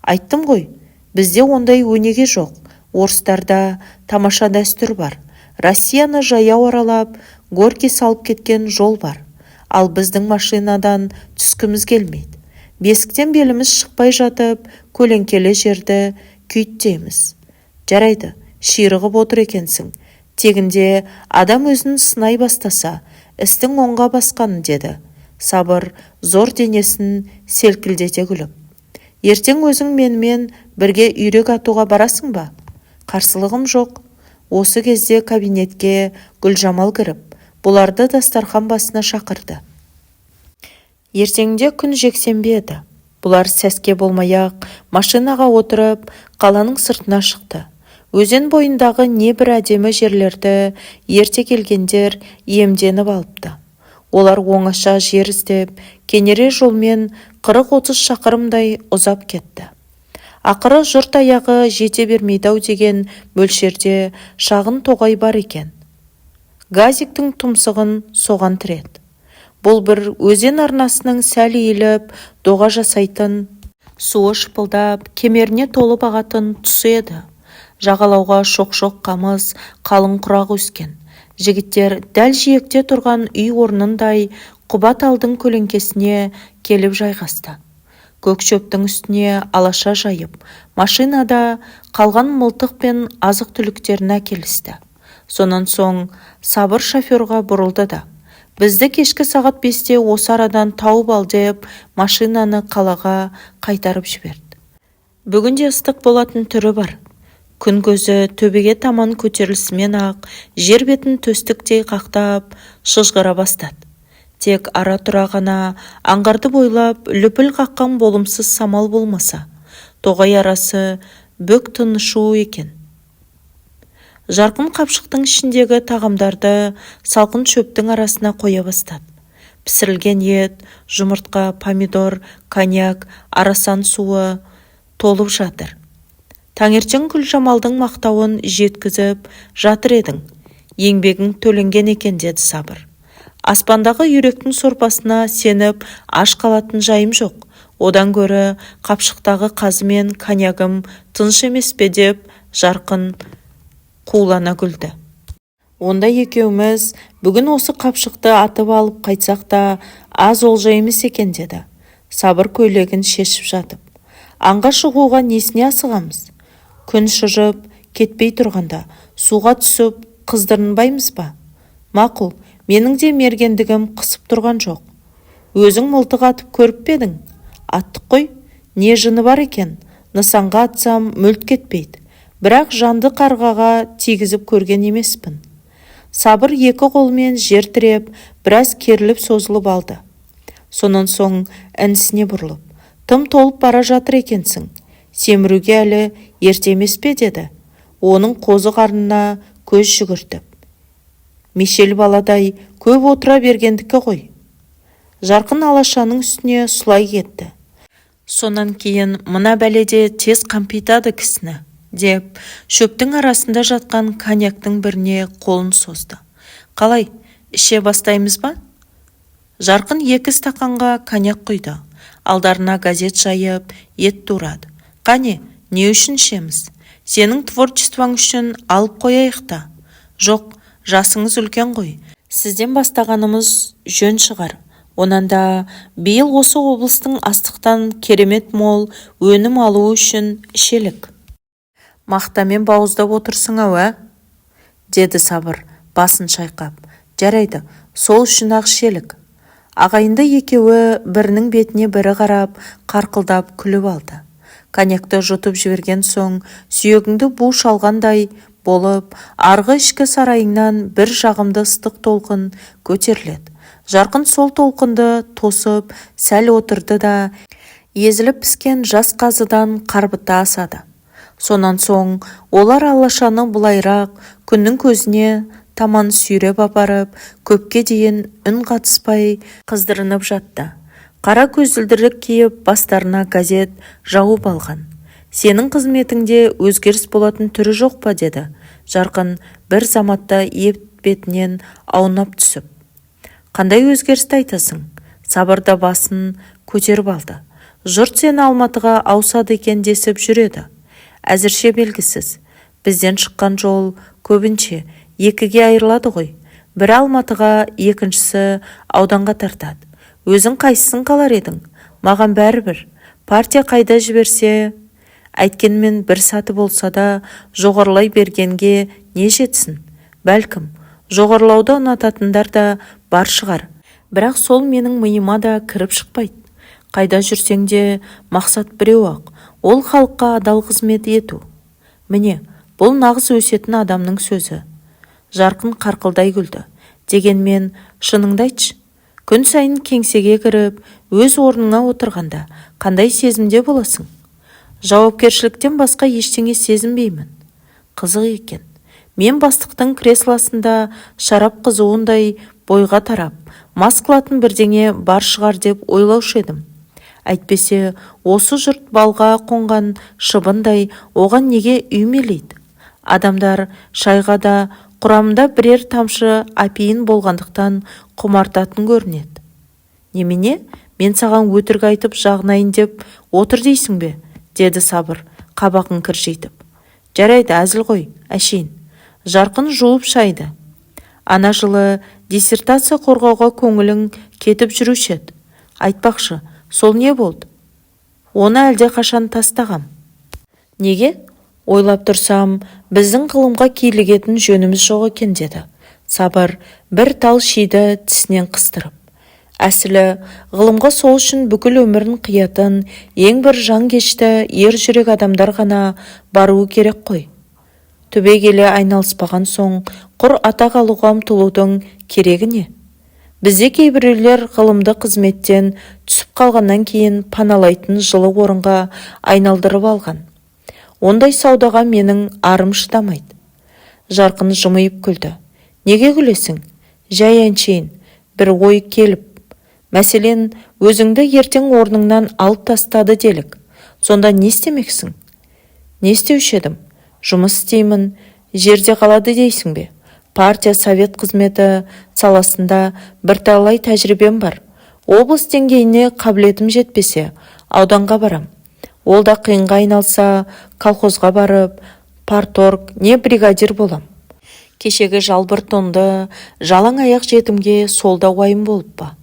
Айттым ғой, бізде ондай өнеге жоқ. Орыстарда тамаша дәстүр бар. Россияны жаяу аралап, Горький салып кеткен жол бар. Ал біздің машинадан түскіміз келмейді. Бесіктен беліміз шықпай жатып, көлеңкелі жерді күйттейміз. Жарайды, ширығып отыр екенсің. Тегінде адам өзін сынай бастаса, істің оңға басқанын, деді. Сабыр зор денесін селкілдете күліп. Ертең өзің менімен бірге үйрек атуға барасың ба? Қарсылығым жоқ. Осы кезде кабинетке Гүлжамал кіріп, бұларды дастархан басына шақырды. Ертеңде күн жексенбі еді. Бұлар сәске болмай-ақ машинаға отырып, қаланың сыртына шықты. Өзен бойындағы небір әдемі жерлерді ерте келгендер иемденіп алыпты. Олар оңаша жер іздеп, кенере жолмен 40-30 шақырымдай ұзап кетті. Ақыры жұрт аяғы жете бермейді-ау деген мөлшерде шағын тоғай бар екен. Газиктің тұмсығын соған тіреді. Бұл бір өзен арнасының сәл иіліп, доға жасайтын, суы шыпылдап, кемеріне толып ағатын тұсы еді. Жағалауға шоқ-шоқ қамыс, қалың құрақ өскен. Жігіттер дәл жиекте тұрған үй орнындай құба талдың көлеңкесіне келіп жайғасты. Көк шөптің үстіне алаша жайып, машинада қалған мылтық пен азық түліктерін әкелісті. Сонан соң Сабыр шоферға бұрылды да: бізді кешкі сағат 5-те осы арадан тауып ал деп машинаны қалаға қайтарып жіберді. Бүгінде ыстық болатын түрі бар. Күн көзі төбеге таман көтерілісімен-ақ жер бетін төстіктей қақтап шыжғыра бастады. Тек ара-тұра ғана аңғарды бойлап лүпіл қаққан болымсыз самал болмаса, тоғай арасы бөк тынышу екен. Жарқын қапшықтың ішіндегі тағамдарды салқын шөптің арасына қоя бастады. Пісірілген ет, жұмыртқа, помидор, коньяк, арасан суы толып жатыр. Таңертең Гүлжамалдың мақтауын жеткізіп жатыр едің. Еңбегің төленген екен, деді Сабыр. Аспандағы үйректің сорпасына сеніп аш қалатын жайым жоқ. Одан гөрі қапшықтағы қазы мен коньягым тыныш емес пе, деп Жарқын қулана күлді. Онда екеуміз бүгін осы қапшықты атып алып қайтсақ та аз олжа емес екен, деді Сабыр көйлегін шешіп жатып. Аңға шығуға несіне асығамыз? Күн шыжып кетпей тұрғанда суға түсіп қыздырынбаймыз ба? Мақұл, менің де мергендігім қысып тұрған жоқ. Өзің мылтық атып көріп пе едің? Аттық қой, не жыны бар екен? Нысанға атсам мүлт кетпейді. Бірақ жанды қарғаға тигізіп көрген емеспін. Сабыр екі қолмен жер тіреп, біраз керіліп созылып алды. Сонан соң інісіне бұрылып: тым толып бара жатыр екенсің. Семіруге әлі ерте емес пе, деді. Оның қозы қарнына көз жүгіртіп. Мешел баладай көп отыра бергендікі ғой. Жарқын алашаның үстіне сұлай кетті. Сонан кейін мына бәледе тез қампитады кісіні, деп шөптің арасында жатқан коньяктың біріне қолын созды. Қалай, іше бастаймыз ба? Жарқын 2 стақанға коньяк құйды. Алдарына газет жайып, ет турады. Қане, не үшін ішеміз? Сенің творчествоң үшін алып қояйық та. Жоқ, жасыңыз үлкен ғой. Сізден бастағанымыз жөн шығар. Онанда биыл осы облыстың астықтан керемет мол өнім алуы үшін ішелік. Мақтамен бауыздап отырсың ау, деді Сабыр басын шайқап. Жарайды, сол үшін ақ ішелік. Ағайынды екеуі бірінің бетіне бірі қарап, қарқылдап күліп алды. Коньякты жұтып жіберген соң, сүйегіңді бу шалғандай болып, арғы ішкі сарайыңнан бір жағымды ыстық толқын көтеріледі. Жарқын сол толқынды тосып, сәл отырды да, езіліп піскен жас қазыдан қарбыта асады. Сонан соң олар алашаны бұлайрақ күннің көзіне таман сүйреп апарып, көпке дейін үн қатыспай қыздырынып жатты. Қара көзілдірік киіп, бастарына газет жауып алған. Сенің қызметіңде өзгеріс болатын түрі жоқ па, деді. Жарқын бір заматта бетінен аунап түсіп. Қандай өзгерісті айтасың? Сабырда басын көтеріп алды. Жұрт сені Алматыға ауысады екен десіп жүреді. Әзірше белгісіз. Бізден шыққан жол көбінше екіге айырылады ғой. Бірі Алматыға, екіншісі ауданға тартады. Өзің қайсысын қалар едің? Маған бәрібір. Партия қайда жіберсе, әйткенмен бір саты болса да жоғарлай бергенге не жетсін? Бәлкім, жоғарлауды ұнататындар да бар шығар. Бірақ сол менің миыма да кіріп шықпайды. Қайда жүрсең де мақсат біреу-ақ, ол халыққа адал қызмет ету. Міне, бұл нағыз өсетін адамның сөзі. Жарқын қарқылдай күлді. Дегенмен, шыныңды айтшы, күн сайын кеңсеге кіріп, өз орныңа отырғанда қандай сезімде боласың? Жауапкершіліктен басқа ештеңе сезінбеймін. Қызық екен. Мен бастықтың креслосында шарап қызуындай бойға тарап, мас қылатын бірдеңе бар шығар деп ойлаушы едім. Әйтпесе, осы жұрт балға қонған шыбындай оған неге үймелейді? Адамдар шайға да құрамында бірер тамшы апиын болғандықтан құмартатын көрінеді. Немене, мен саған өтірік айтып жағынайын деп отыр дейсің бе? Деді Сабыр, қабағын кіржейтіп. Жарайды, әзіл ғой, әшейін. Жарқын жуып шайды. Ана жылы диссертация қорғауға көңілің кетіп жүруші еді. Айтпақшы, сол не болды? Оны әлде қашан тастағам. Неге? Ойлап тұрсам, біздің ғылымға килігетін жөніміз жоқ екен, деді. Сабыр бір тал шиді тісінен қыстырып. Әсілі, ғылымға сол үшін бүкіл өмірін қиятын ең бір жан кешті ер жүрек адамдар ғана баруы керек қой. Түбегейлі айналыспаған соң, құр атақ алуға ұмтылудың керегі не? Бізде кейбіреулер ғылымды қызметтен түсіп қалғаннан кейін паналайтын жылы орынға айналдырып алған. Ондай саудаға менің арым шыдамайды. Жарқын жымиып күлді. Неге күлесің? Жай әншейін, бір ой келіп. Мәселен, өзіңді ертең орныңнан алып тастады делік. Сонда не істемексің? Не істеуші едім? Жұмыс істеймін, жерде қалады дейсің бе? Партия, совет қызметі саласында бірталай тәжірибем бар. Облыс деңгейіне қабілетім жетпесе, ауданға барам. Ол да қиынға айналса, колхозға барып, парторг не бригадир болам. Кешегі жалбыр тонды, жалаң аяқ жетімге солда уайым болып па?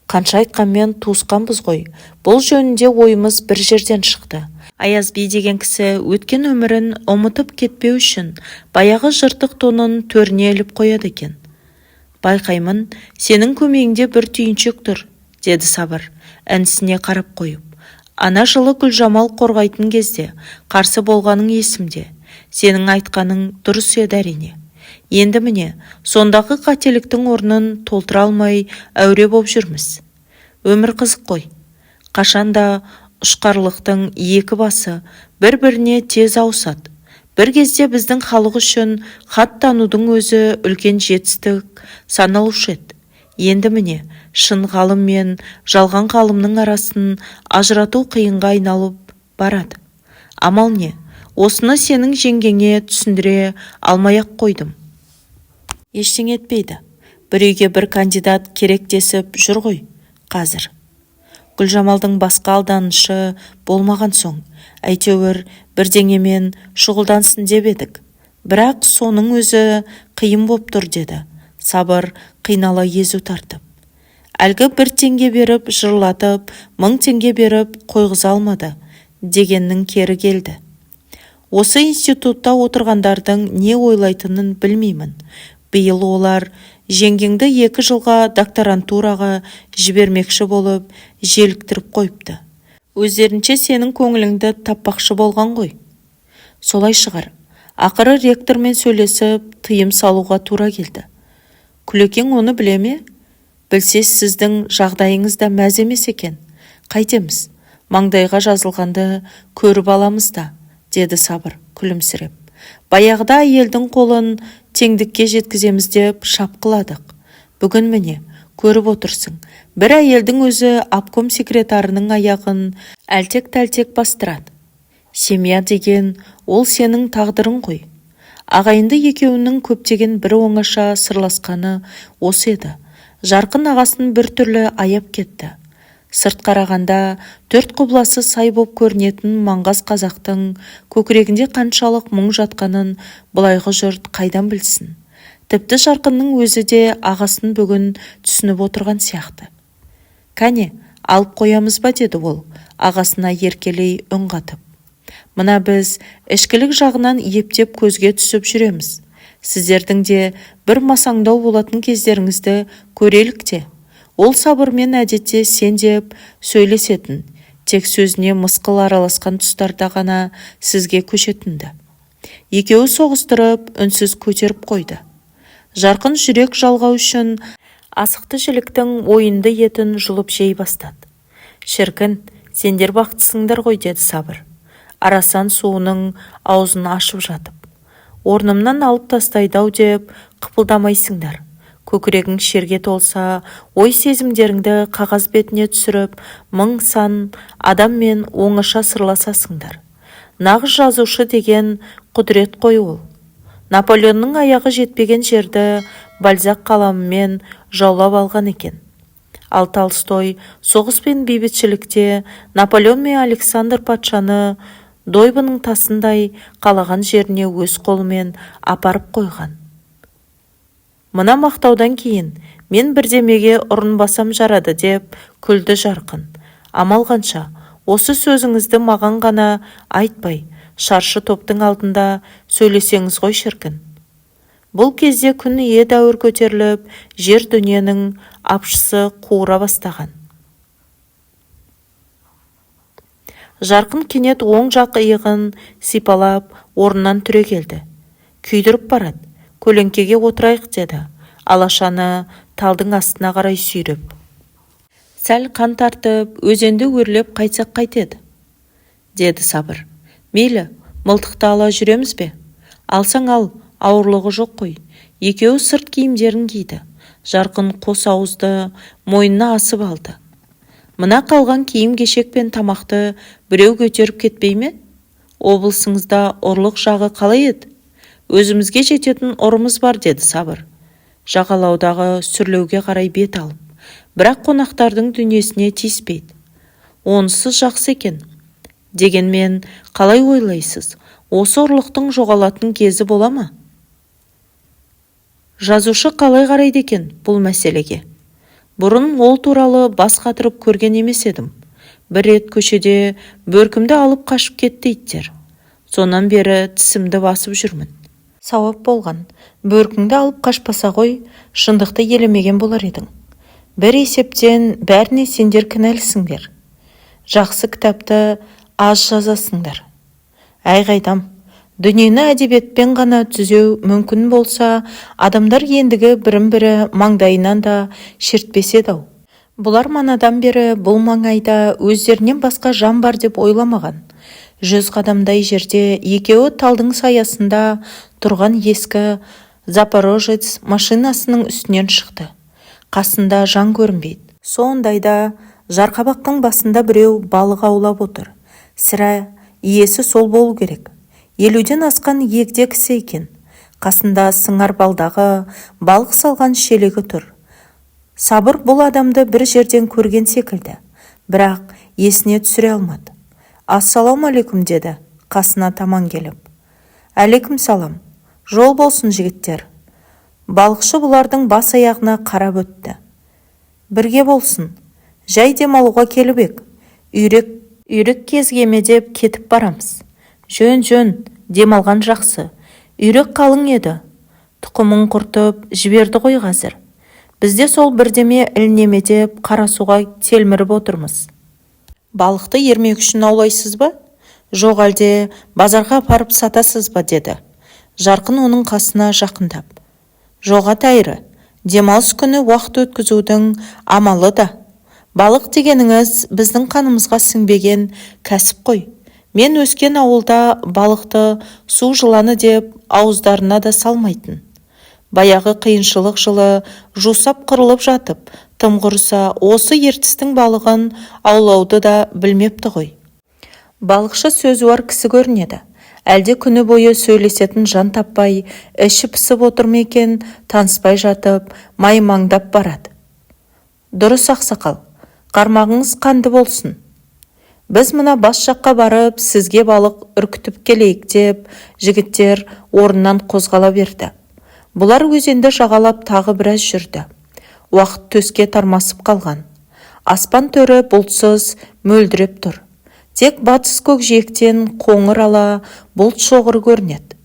Қанша айтқанмен туысқанбыз ғой. Бұл жөнінде ойымыз бір жерден шықты. Аяз би деген кісі өткен өмірін ұмытып кетпеу үшін баяғы жыртық тонын төріне іліп қояды екен. Байқаймын, сенің көмегіңде бір түйіншек тұр, деді Сабыр, інісіне қарап қойып. Ана жылы Гүлжамал қорғайтын кезде қарсы болғаның есімде. Сенің айтқаның дұрыс еді әрине. Енді міне, сондағы қателіктің орнын толтыра алмай әуре боп жүрміз. Өмір қызық қой. Қашанда ұшқарлықтың екі басы бір-біріне тез ауысады. Бір кезде біздің халық үшін хат танудың өзі үлкен жетістік саналушы еді. Енді міне, шын ғалым мен жалған ғалымның арасын ажырату қиынға айналып барады. Амал не? Осыны сенің жеңгеңе түсіндіре алмай-ақ қойдым. Ештеңе етпейді. Бір үйге бір кандидат керек десіп жүр ғой қазір. Гүлжамалдың басқа алданышы болмаған соң, әйтеуір бірдеңемен шұғылдансын деп едік. Бірақ соның өзі қиын боп тұр, деді. Сабыр қинала езу тартып. Әлгі 1 теңге беріп жырлатып, 1000 теңге беріп қойғыза алмады дегеннің кері келді. Осы институтта отырғандардың не ойлайтынын білмеймін. Биыл олар Жеңгеңді 2 жылға докторантураға жібермекші болып желіктіріп қойыпты. Өздерінше сенің көңіліңді таппақшы болған ғой. Солай шығар. Ақыры ректормен сөйлесіп, тыйым салуға тура келді. Күлекең оны біле ме? Білсе сіздің жағдайыңызда мәз емес екен. Қайтеміз? Маңдайға жазылғанды көріп аламыз да, деді Сабыр күлімсіреп. Баяғыда әйелдің қолын теңдікке жеткіземіз деп шапқыладық. Бүгін міне, көріп отырсың. Бір әйелдің өзі обком секретарының аяғын әлтек-тәлтек бастырады. Семья деген ол сенің тағдырың ғой. Ағайынды екеуінің көптеген бір оңаша сырласқаны осы еді. Жарқын ағасын бір түрлі аяп кетті. Сырт қарағанда 4 құбыласы сай боп көрінетін маңғаз қазақтың көкірегінде қаншалық мұң жатқанын бұлайғы жұрт қайдан білсін. Тіпті Жарқынның өзі де ағасын бүгін түсініп отырған сияқты. Кәне, алып қоямыз ба, деді ол, ағасына еркелей үн қатып. Мына біз ішкілік жағынан ептеп көзге түсіп жүреміз. Сіздердің де бір масаңдау болатын кездеріңізді көрелік те. Ол Сабырмен әдетте сен деп сөйлесетін, тек сөзіне мысқыл араласқан тұстарда ғана сізге көшетінді. Екеуі соғыстырып, үнсіз көтеріп қойды. Жарқын жүрек жалғау үшін асықты жіліктің ойынды етін жұлып жей бастады. Шіркін, сендер бақыттысыңдар ғой, деді Сабыр. Арасан суының аузын ашып жатып. Орнымнан алып тастайды-ау деп қыпылдамайсыңдар. Көкірегің шерге толса, ой сезімдеріңді қағаз бетіне түсіріп, мың сан адаммен оңаша сырласасыңдар. Нағыз жазушы деген құдірет қой ол. Наполеонның аяғы жетпеген жерді Бальзак қаламымен жаулап алған екен. Ал Толстой соғыс пен бейбітшілікте Наполеон мен Александр патшаны дойбының тасындай қалаған жеріне өз қолымен апарып қойған. Мына мақтаудан кейін мен бірдемеге ұрынбасам жарады деп күлді Жарқын. Амал қанша, осы сөзіңізді маған ғана айтпай, шаршы топтың алдында сөйлесеңіз ғой шіркін. Бұл кезде күн едәуір көтеріліп, жер дүниенің апшысы қуыра бастаған. Жарқын кенет оң жақ иығын сипалап, орнынан түрегелді. Күйдіріп барады. Көлеңкеге отырайық, деді, алашаны талдың астына қарай сүйреп. Сәл қан тартып, өзенді өрлеп қайтсақ қайтеді, деді Сабыр. Мейлі, мылтықты ала жүреміз бе? Алсаң ал, ауырлығы жоқ қой. Екеуі сырт киімдерін киді. Жарқын қос ауызды мойнына асып алды. Мына қалған киім кешек пен тамақты біреу көтеріп кетпей ме? Облысыңызда ұрлық жағы қалай еді? Өзімізге жететін ұрымыз бар, деді Сабыр. Жағалаудағы сүрлеуге қарай бет алып. Бірақ қонақтардың дүниесіне тиіспейді. Онысы жақсы екен. Дегенмен, қалай ойлайсыз? Осы ұрлықтың жоғалатын кезі бола ма? Жазушы қалай қарайды екен бұл мәселеге? Бұрын ол туралы бас қатырып көрген емес едім. Бір рет көшеде бөркімді алып қашып кетті иттер. Сонан бері тісімді басып жүрмін. Сауап болған. Бөркіңді алып қашпаса ғой, шындықты елемеген болар едің. Бір есептен бәріне сендер кінәлісіңдер. Жақсы кітапты аз жазасыңдар. Әй қайдам, дүниені әдебиетпен ғана түзеу мүмкін болса, адамдар ендігі бірін-бірі маңдайынан да шертпеседі-ау. Бұлар манадан бері бұл маңайда өздерінен басқа жан бар деп ойламаған. 100 қадамдай жерде екеуі талдың саясында тұрған ескі Запорожец машинасының үстінен шықты. Қасында жан көрінбейді. Сондайда жарқабақтың басында біреу балық аулап отыр. Сірә иесі сол болу керек. 50-ден асқан егде кісі екен. Қасында сыңар балдағы балық салған шелегі тұр. Сабыр бұл адамды бір жерден көрген секілді, бірақ есіне түсіре алмады. Ассалаумалейкум, деді, қасына таман келіп. Әлейкум салам. Жол болсын, жігіттер. Балықшы бұлардың бас аяғына қарап өтті. Бірге болсын. Жай демалуға келіп ек. Үйрек кезгеме деп кетіп барамыз. Жөн, демалған жақсы. Үйрек қалың еді. Тұқымын құртып жіберді ғой қазір. Бізде сол бірдеме ілнеме деп қара суға телміріп отырмыз. Балықты ермек үшін аулайсыз ба? Жоқ әлде базарға апарып сатасыз ба, деді. Жарқын оның қасына жақындап. Жоға тәйірі, демалыс күні уақыт өткізудің амалы да. Балық дегеніңіз біздің қанымызға сіңбеген кәсіп қой. Мен өскен ауылда балықты су жыланы деп ауыздарына да салмайтын. Баяғы қиыншылық жылы жусап қырылып жатып, тым құрыса осы ертістің балығын аулауды да білмепті ғой. Балықшы сөзуар кісі көрінеді. Әлде күні бойы сөйлесетін жан таппай, іші пысып отыр ма екен, таныспай жатып, маймаңдап барады. Дұрыс ақсақал, қармағыңыз қанды болсын. Біз мына бас жаққа барып, сізге балық үркітіп келейік деп, жігіттер орнынан қозғала берді. Бұлар өзенді жағалап тағы біраз жүрді. Уақыт төске тармасып қалған. Аспан төрі бұлтсыз мөлдіреп тұр. Тек батыс көкжиектен қоңыр ала бұлт шоғыр көрінеді.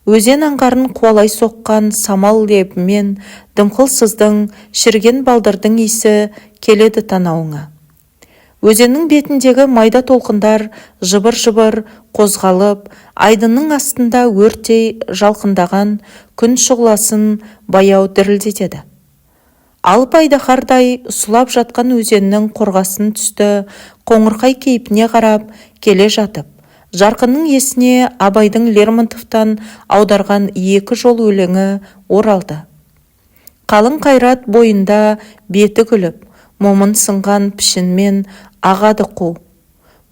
Өзен аңғарын қуалай соққан самал лебімен дымқыл сыздың, шірген балдырдың иісі келеді танауыңа. Өзеннің бетіндегі майда толқындар жыбыр-жыбыр қозғалып, айдынның астында өрттей жалқындаған күн шұғыласын баяу дірілдетеді. Алып айдаһардай сұлап жатқан өзеннің қорғасын түсті қоңырқай кейпіне қарап келе жатып, Жарқынның есіне Абайдың Лермонтовтан аударған екі жол өлеңі оралды. Қалың қайрат бойында беті күліп, момын сынған пішінмен ағады қу.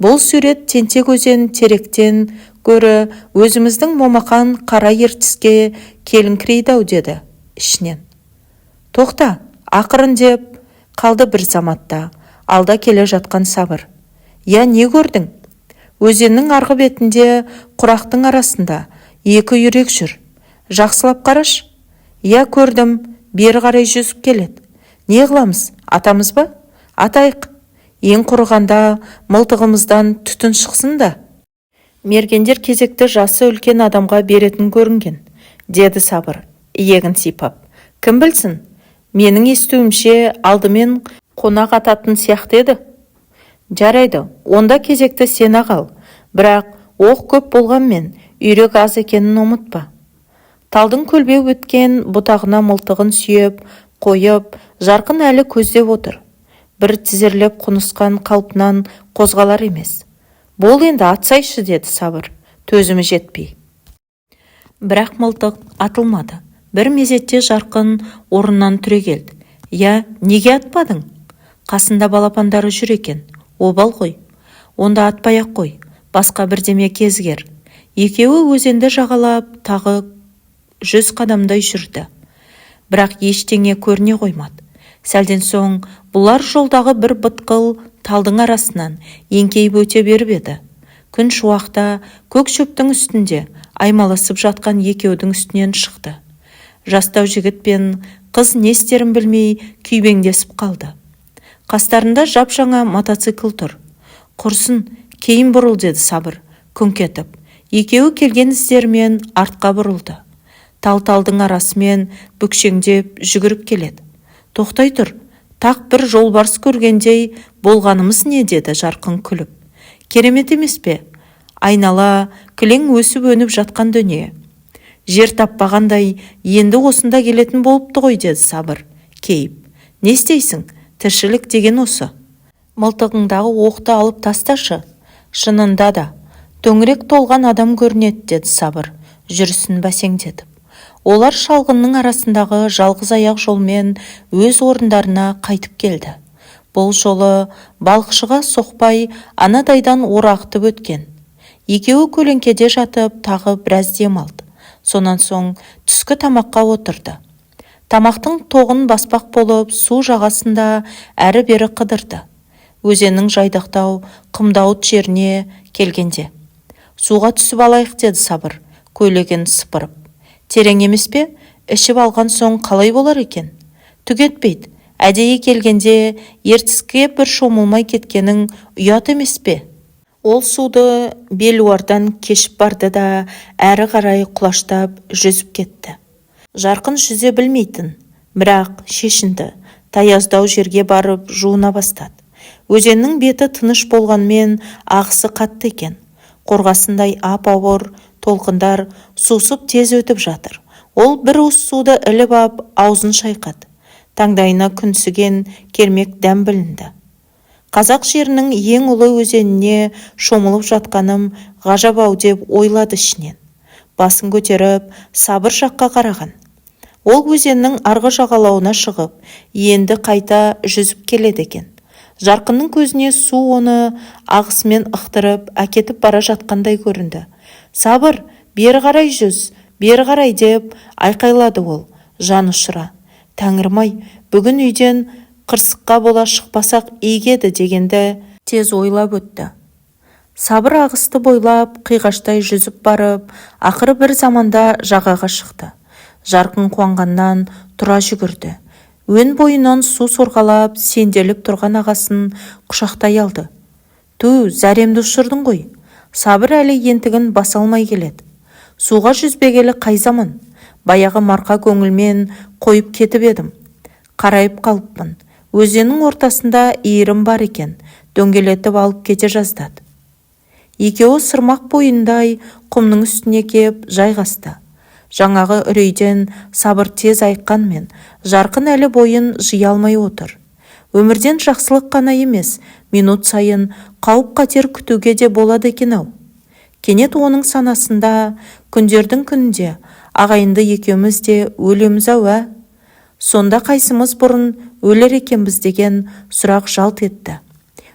Бұл сурет тентек өзен теректен көрі өзіміздің момақан қара ертіске келіңкірейді-ау, деді ішінен. Тоқта, ақырын деп қалды бір заматта, алда келе жатқан Сабыр. Я, не көрдің? Өзеннің арғы бетінде құрақтың арасында екі үйрек жүр. Жақсылап қараш. Я, көрдім, бері қарай жүзіп келеді. Не қыламыз, атамыз ба? Атайық. Ең құрығанда мылтығымыздан түтін шықсын да. Мергендер кезекті жасы үлкен адамға беретін көрінген, деді Сабыр, иегін сипап. Кім білсін? Менің естуімше алдымен қонақ ататын сияқты еді. Жарайды, онда кезекті сен ағал. Бірақ оқ көп болғанмен үйрек аз екенін ұмытпа. Талдың көлбеу өткен бұтағына мылтығын сүйеп, қойып, Жарқын әлі көздеп отыр. Бір тізерлеп құнысқан қалпынан қозғалар емес. Бол енді атсайшы, деді Сабыр, төзімі жетпей. Бірақ мылтық атылмады. Бір мезетте Жарқын орнынан түрегелді. Я, неге атпадың? Қасында балапандары жүр екен. Обал ғой. Онда атпай-ақ қой. Басқа бірдеме кезгер. Екеуі өзенді жағалап тағы 100 қадамдай жүрді. Бірақ ештеңе көріне қоймады. Сәлден соң бұлар жолдағы бір бытқыл талдың арасынан еңкейіп өте беріп еді. Күн шуақта көк шөптің үстінде аймаласып жатқан екеудің үстінен шықты. Жастау жігіт пен қыз не істерін білмей күйбеңдесіп қалды. Қастарында жап-жаңа мотоцикл тұр. Құрсын, кейін бұрыл, деді Сабыр, күңк етіп. Екеуі келген іздерімен артқа бұрылды. Тал-талдың арасымен бүкшеңдеп жүгіріп келеді. Тоқтай тұр, тақ бір жолбарыс көргендей болғанымыз не, деді Жарқын күліп. Керемет емес пе? Айнала кілең өсіп өніп жатқан дүние. Жер таппағандай енді осында келетін болыпты ғой, деді Сабыр кейіп. Не істейсің? Тіршілік деген осы. Мылтығыңдағы оқты алып тасташы. Шынында да төңірек толған адам көрінеді, деді Сабыр жүрісін бәсеңдетіп. Олар шалғынның арасындағы жалғыз аяқ жолмен өз орындарына қайтып келді. Бұл жолы балықшыға соқпай анадайдан орағытып өткен. Екеуі көлеңкеде жатып тағы біраз дем алды. Сонан соң түскі тамаққа отырды. Тамақтың тоғын баспақ болып су жағасында әрі-бері қыдырды. Өзеннің жайдақтау, қымдауыт жеріне келгенде. Суға түсіп алайық, деді Сабыр, көйлегін сыпырып. Терең емес пе? Ішіп алған соң қалай болар екен? Түк етпейді. Әдейі келгенде ертіске бір шомылмай кеткенің ұят емес пе? Ол суды белуардан кешіп барды да әрі қарай құлаштап жүзіп кетті. Жарқын жүзе білмейтін, бірақ шешінді. Таяздау жерге барып жуына бастады. Өзеннің беті тыныш болғанмен ағысы қатты екен. Қорғасындай ап-ауыр толқындар сусып тез өтіп жатыр. Ол бір уыс суды іліп ап, аузын шайқады. Таңдайына күнсіген кермек дәм білінді. Қазақ жерінің ең ұлы өзеніне шомылып жатқаным ғажап-ау деп ойлады ішінен. Басын көтеріп, Сабыр жаққа қараған. Ол өзеннің арғы жағалауына шығып, енді қайта жүзіп келеді екен. Жарқынның көзіне су оны ағысымен ықтырып, әкетіп бара жатқандай көрінді. «Сабыр, бері қарай жүз, бері қарай» деп айқайлады ол, жан ұшыра. «Тәңірім-ай, бүгін үйден қырсыққа бола шықпасақ игеді» дегенді тез ойлап өтті. Сабыр ағысты бойлап, қиғаштай жүзіп барып, ақыры бір заманда жағаға шықты. Жарқын қуанғаннан тұра жүгірді. Өн бойынан су сорғалап, сенделіп тұрған ағасын құшақтай алды. «Ту, зәремді ұшырдың ғой». Сабыр әлі ентігін баса алмай келеді. «Суға жүзбегелі қай заман? Баяғы марқа көңілмен қойып кетіп едім. Қарайып қалыппын. Өзеннің ортасында иірім бар екен, дөңгелетіп алып кете жаздады». Екеуі сырмақ бойындай құмның үстіне кеп жайғасты. Жаңағы үрейден Сабыр тез айыққанмен, Жарқын әлі бойын жия алмай отыр. Өмірден жақсылық қана емес, минут сайын қауіп-қатер күтуге де болады екен-ау. Кенет оның санасында, күндердің күнінде ағайынды екеуміз де өлеміз-ау, ә? Сонда қайсымыз бұрын өлер екенбіз деген сұрақ жалт етті.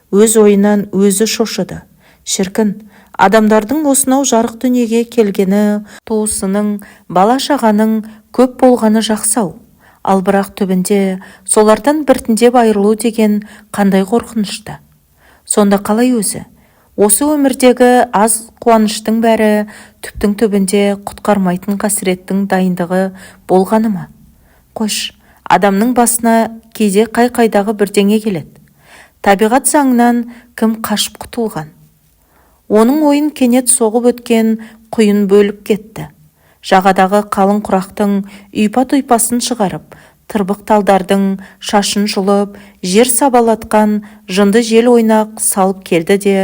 Өз ойынан өзі шошыды. Шіркін, адамдардың осынау жарық дүниеге келгені, туысының, бала-шағаның көп болғаны жақсы-ау. Ал бірақ түбінде солардан біртіндеп айырылу деген қандай қорқынышты. Сонда қалай өзі? Осы өмірдегі аз қуаныштың бәрі түптің түбінде құтқармайтын қасіреттің дайындығы болғаны ма? Қойш, адамның басына кейде қай-қайдағы бірдеңе келеді. Табиғат заңынан кім қашып құтылған? Оның ойын кенет соғып өткен құйын бөліп кетті. Жағадағы қалың құрақтың үйпа-тұйпасын шығарып, тырбық талдардың шашын жұлып, жер сабалатқан жынды жел ойнақ салып келді де,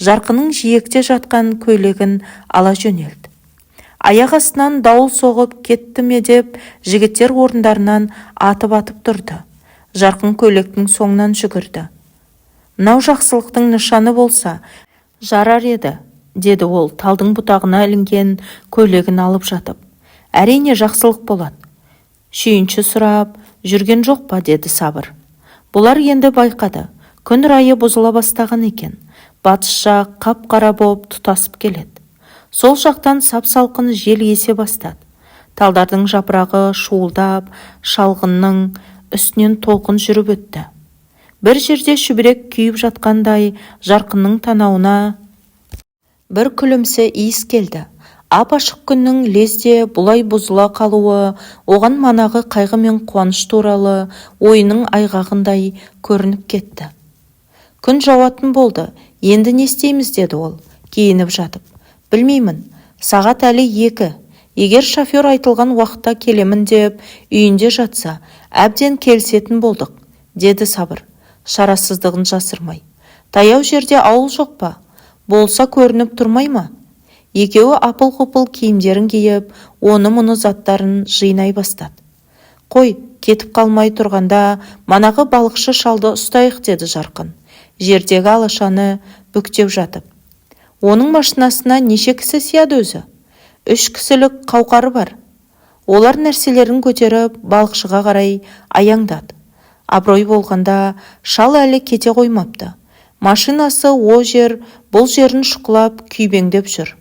Жарқынның жиекте жатқан көйлегін ала жөнелді. Аяқ астынан дауыл соғып кетті ме деп, жігіттер орындарынан атып-атып тұрды. Жарқын көйлектің соңынан жүгірді. «Мынау жақсылықтың нышаны болса жарар еді», деді ол талдың бұтағына ілінген көйлегін алып жатып. «Әрине жақсылық болады. Шүйінші сұрап жүрген жоқ па?» деді Сабыр. Бұлар енді байқады. Күн райы бұзыла бастаған екен. Батыс жақ қап-қара боп тұтасып келеді. Сол жақтан сап-салқын жел есе бастады. Талдардың жапырағы шуылдап, шалғынның үстінен толқын жүріп өтті. Бір жерде шүбірек күйіп жатқандай Жарқынның танауына бір күлімсі иіс келді. Ап-ашық күннің лезде бұлай бұзыла қалуы оған манағы қайғы мен қуаныш туралы ойының айғағындай көрініп кетті. «Күн жауатын болды, енді не істейміз?» деді ол, киініп жатып. «Білмеймін, сағат әлі 2. Егер шофер айтылған уақытта келемін деп үйінде жатса, әбден келісетін болдық», деді Сабыр, шарасыздығын жасырмай. «Таяу жерде ауыл жоқ па? Болса көрініп тұрмай ма?» Екеуі апыл-құпыл киімдерін киіп, оны-мұны заттарын жинай бастады. «Қой, кетіп қалмай тұрғанда манағы балықшы шалды ұстайық», деді Жарқын, жердегі алашаны бүктеп жатып. «Оның машинасына неше кісі сияды өзі?» 3 кісілік қауқары бар. Олар нәрселерін көтеріп балықшыға қарай аяңдады. Абырой болғанда шал әлі кете қоймапты. Машинасы о жер, бұл жерін шұқылап күйбеңдеп жүр.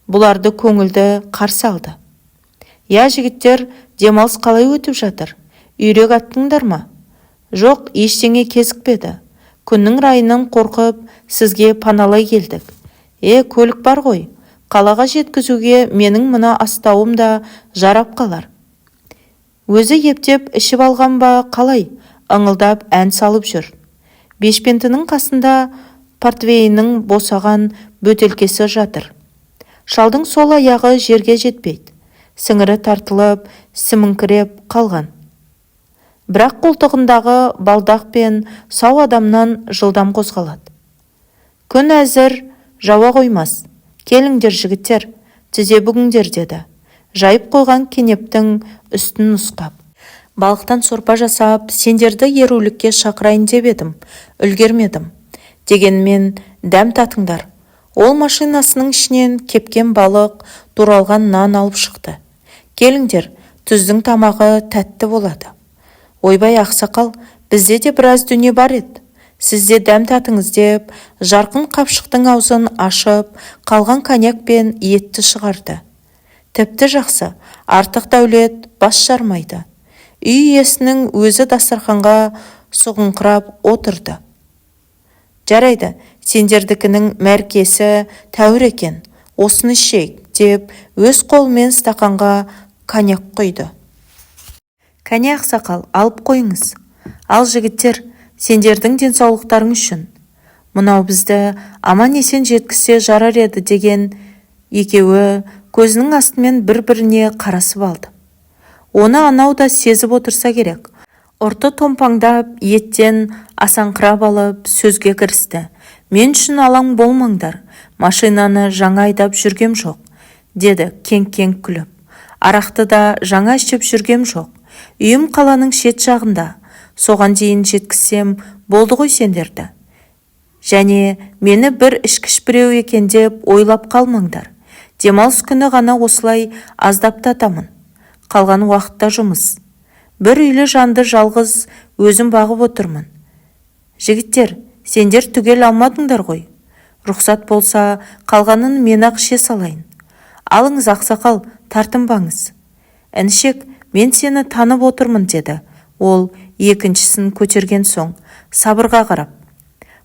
Бұларды көңілді қарсы алды. «Я, жігіттер, демалыс қалай өтіп жатыр? Үйрек аттыңдар ма?» «Жоқ, ештеңе кезікпеді. Күннің райынан қорқып, сізге паналай келдік». Көлік бар ғой. Қалаға жеткізуге менің мына астауым да жарап қалар». Өзі ептеп ішіп алған ба қалай? Ыңылдап ән салып жүр. Бешпентінің қасында портвейннің босаған бөтелкесі жатыр. Шалдың сол аяғы жерге жетпейді. Сіңірі тартылып, сіміңкіреп қалған. Бірақ қолтығындағы балдақ пен сау адамнан жылдам қозғалады. Күн әзір, жауа қоймас. Келіңдер жігіттер, тізе бүгіңдер деді. Жайып қойған кенептің үстін нұсқап. Балықтан сорпа жасап, сендерді ерулікке шақырайын деп едім, үлгермедім. Дегенмен дәм татыңдар. Ол машинасының ішінен кепкен балық, туралған нан алып шықты. Келіңдер, түздің тамағы тәтті болады. Ойбай ақсақал, бізде де біраз дүние бар еді. Сізде дәм татыңыз деп, жарқын қапшықтың аузын ашып, қалған коньяк пен етті шығарды. Тіпті жақсы, артық дәулет бас жармайды. Үй иесінің өзі дастарханға сұғыңқырап отырды. Жарайды, сендердікінің мәркесі тәуір екен, осыны ішейік деп өз қолымен стақанға коньяк құйды. Кәне ақсақал, алып қойыңыз. Ал жігіттер, сендердің денсаулықтарың үшін. Мынау бізді аман есен жеткісе жарар еді деген екеуі көзінің астымен бір-біріне қарасып алды. Оны анау да сезіп отырса керек. Ұрты томпаңдап, еттен асаңқырап алып сөзге кірісті. Мен үшін алаң болмаңдар, машинаны жаңа айдап жүргем жоқ, деді кеңк-кеңк күліп. Арақты да жаңа ішіп жүргем жоқ. Үйім қаланың шет жағында. Соған дейін жеткізсем болды ғой сендерді. Және мені бір ішкіш біреу екен деп ойлап қалмаңдар. Демалыс күні ғана осылай аздап татамын. Қалған уақытта жұмыс. Бір үйлі жанды жалғыз өзім бағып отырмын. Жігіттер, сендер түгел алмадыңдар ғой. Рұқсат болса, қалғанын мен-ақ іше салайын. Алыңыз ақсақал, тартынбаңыз. Інішек, мен сені танып отырмын деді. Ол екіншісін көтерген соң, сабырға қарап.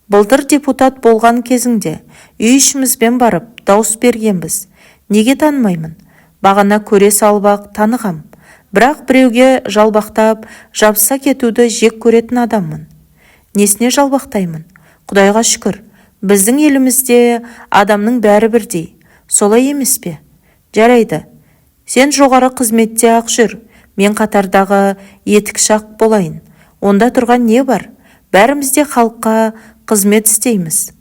Былтыр депутат болған кезіңде, үй ішімізбен барып, дауыс бергенбіз. Неге танымаймын? Бағана көре салбақ танығам. Бірақ біреуге жалбақтап, жабыса кетуді жек көретін адаммын. Несіне жалбақтаймын? Құдайға шүкір, біздің елімізде адамның бәрі бірдей. Солай емес пе? Жарайды. Сен жоғары қызметте ақ жүр. Мен қатардағы етікшақ болайын. Онда тұрған не бар? Бәрімізде халыққа қызмет істейміз.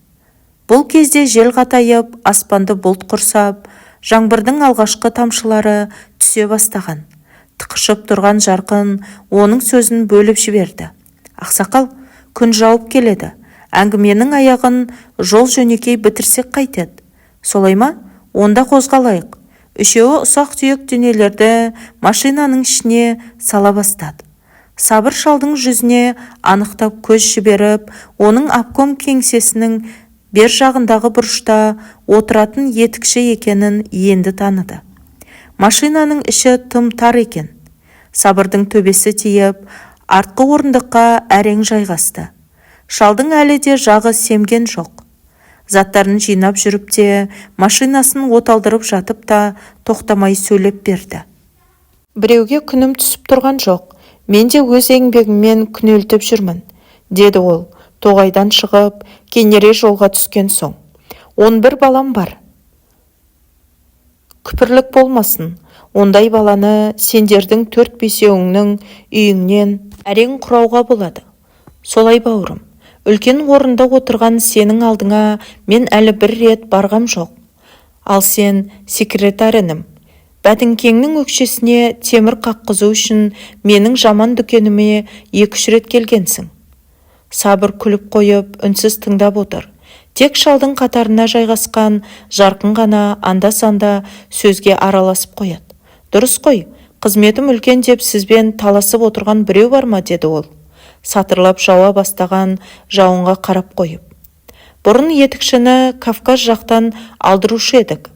Бұл кезде жел қатайып, аспанды бұлт құрсап, жаңбырдың алғашқы тамшылары түсе бастаған. Тықышып тұрған жарқын оның сөзін бөліп жіберді. Ақсақал, күн жауып келеді. Әңгіменің аяғын жол жөнекей бітірсек қайтеді. Солай ма? Онда қозғалайық. Үшеуі ұсақ-түйек дүниелерді машинаның ішіне сала бастады. Сабыр шалдың жүзіне анықтап көз жіберіп, оның обком кеңсесінің бер жағындағы бұрышта отыратын етікші екенін енді таныды. Машинаның іші тым тар екен. Сабырдың төбесі тиіп, артқы орындыққа әрең жайғасты. Шалдың әлі де жағы семген жоқ. Заттарын жинап жүріп те, машинасын оталдырып жатып та тоқтамай сөйлеп берді. Біреуге күнім түсіп тұрған жоқ. Мен де өз еңбегіммен күнелтіп жүрмін, деді ол, тоғайдан шығып, кенере жолға түскен соң. 11 балам бар. Күпірлік болмасын, ондай баланы сендердің 4-5-іңнің үйіңнен әрең құрауға болады. Солай бауырым, үлкен орында отырған сенің алдыңа мен әлі бір рет барғам жоқ. Ал сен секретарінім. Бәтіңкеңнің өкшесіне темір қаққызу үшін менің жаман дүкеніме 2-3 рет келгенсің. Сабыр күліп қойып, үнсіз тыңдап отыр. Тек шалдың қатарына жайғасқан жарқын ғана анда-санда сөзге араласып қояды. Дұрыс қой, қызметім үлкен деп сізбен таласып отырған біреу бар ма, деді ол. Сатырлап жауа бастаған жауынға қарап қойып. Бұрын етікшіні Кавказ жақтан алдырушы едік.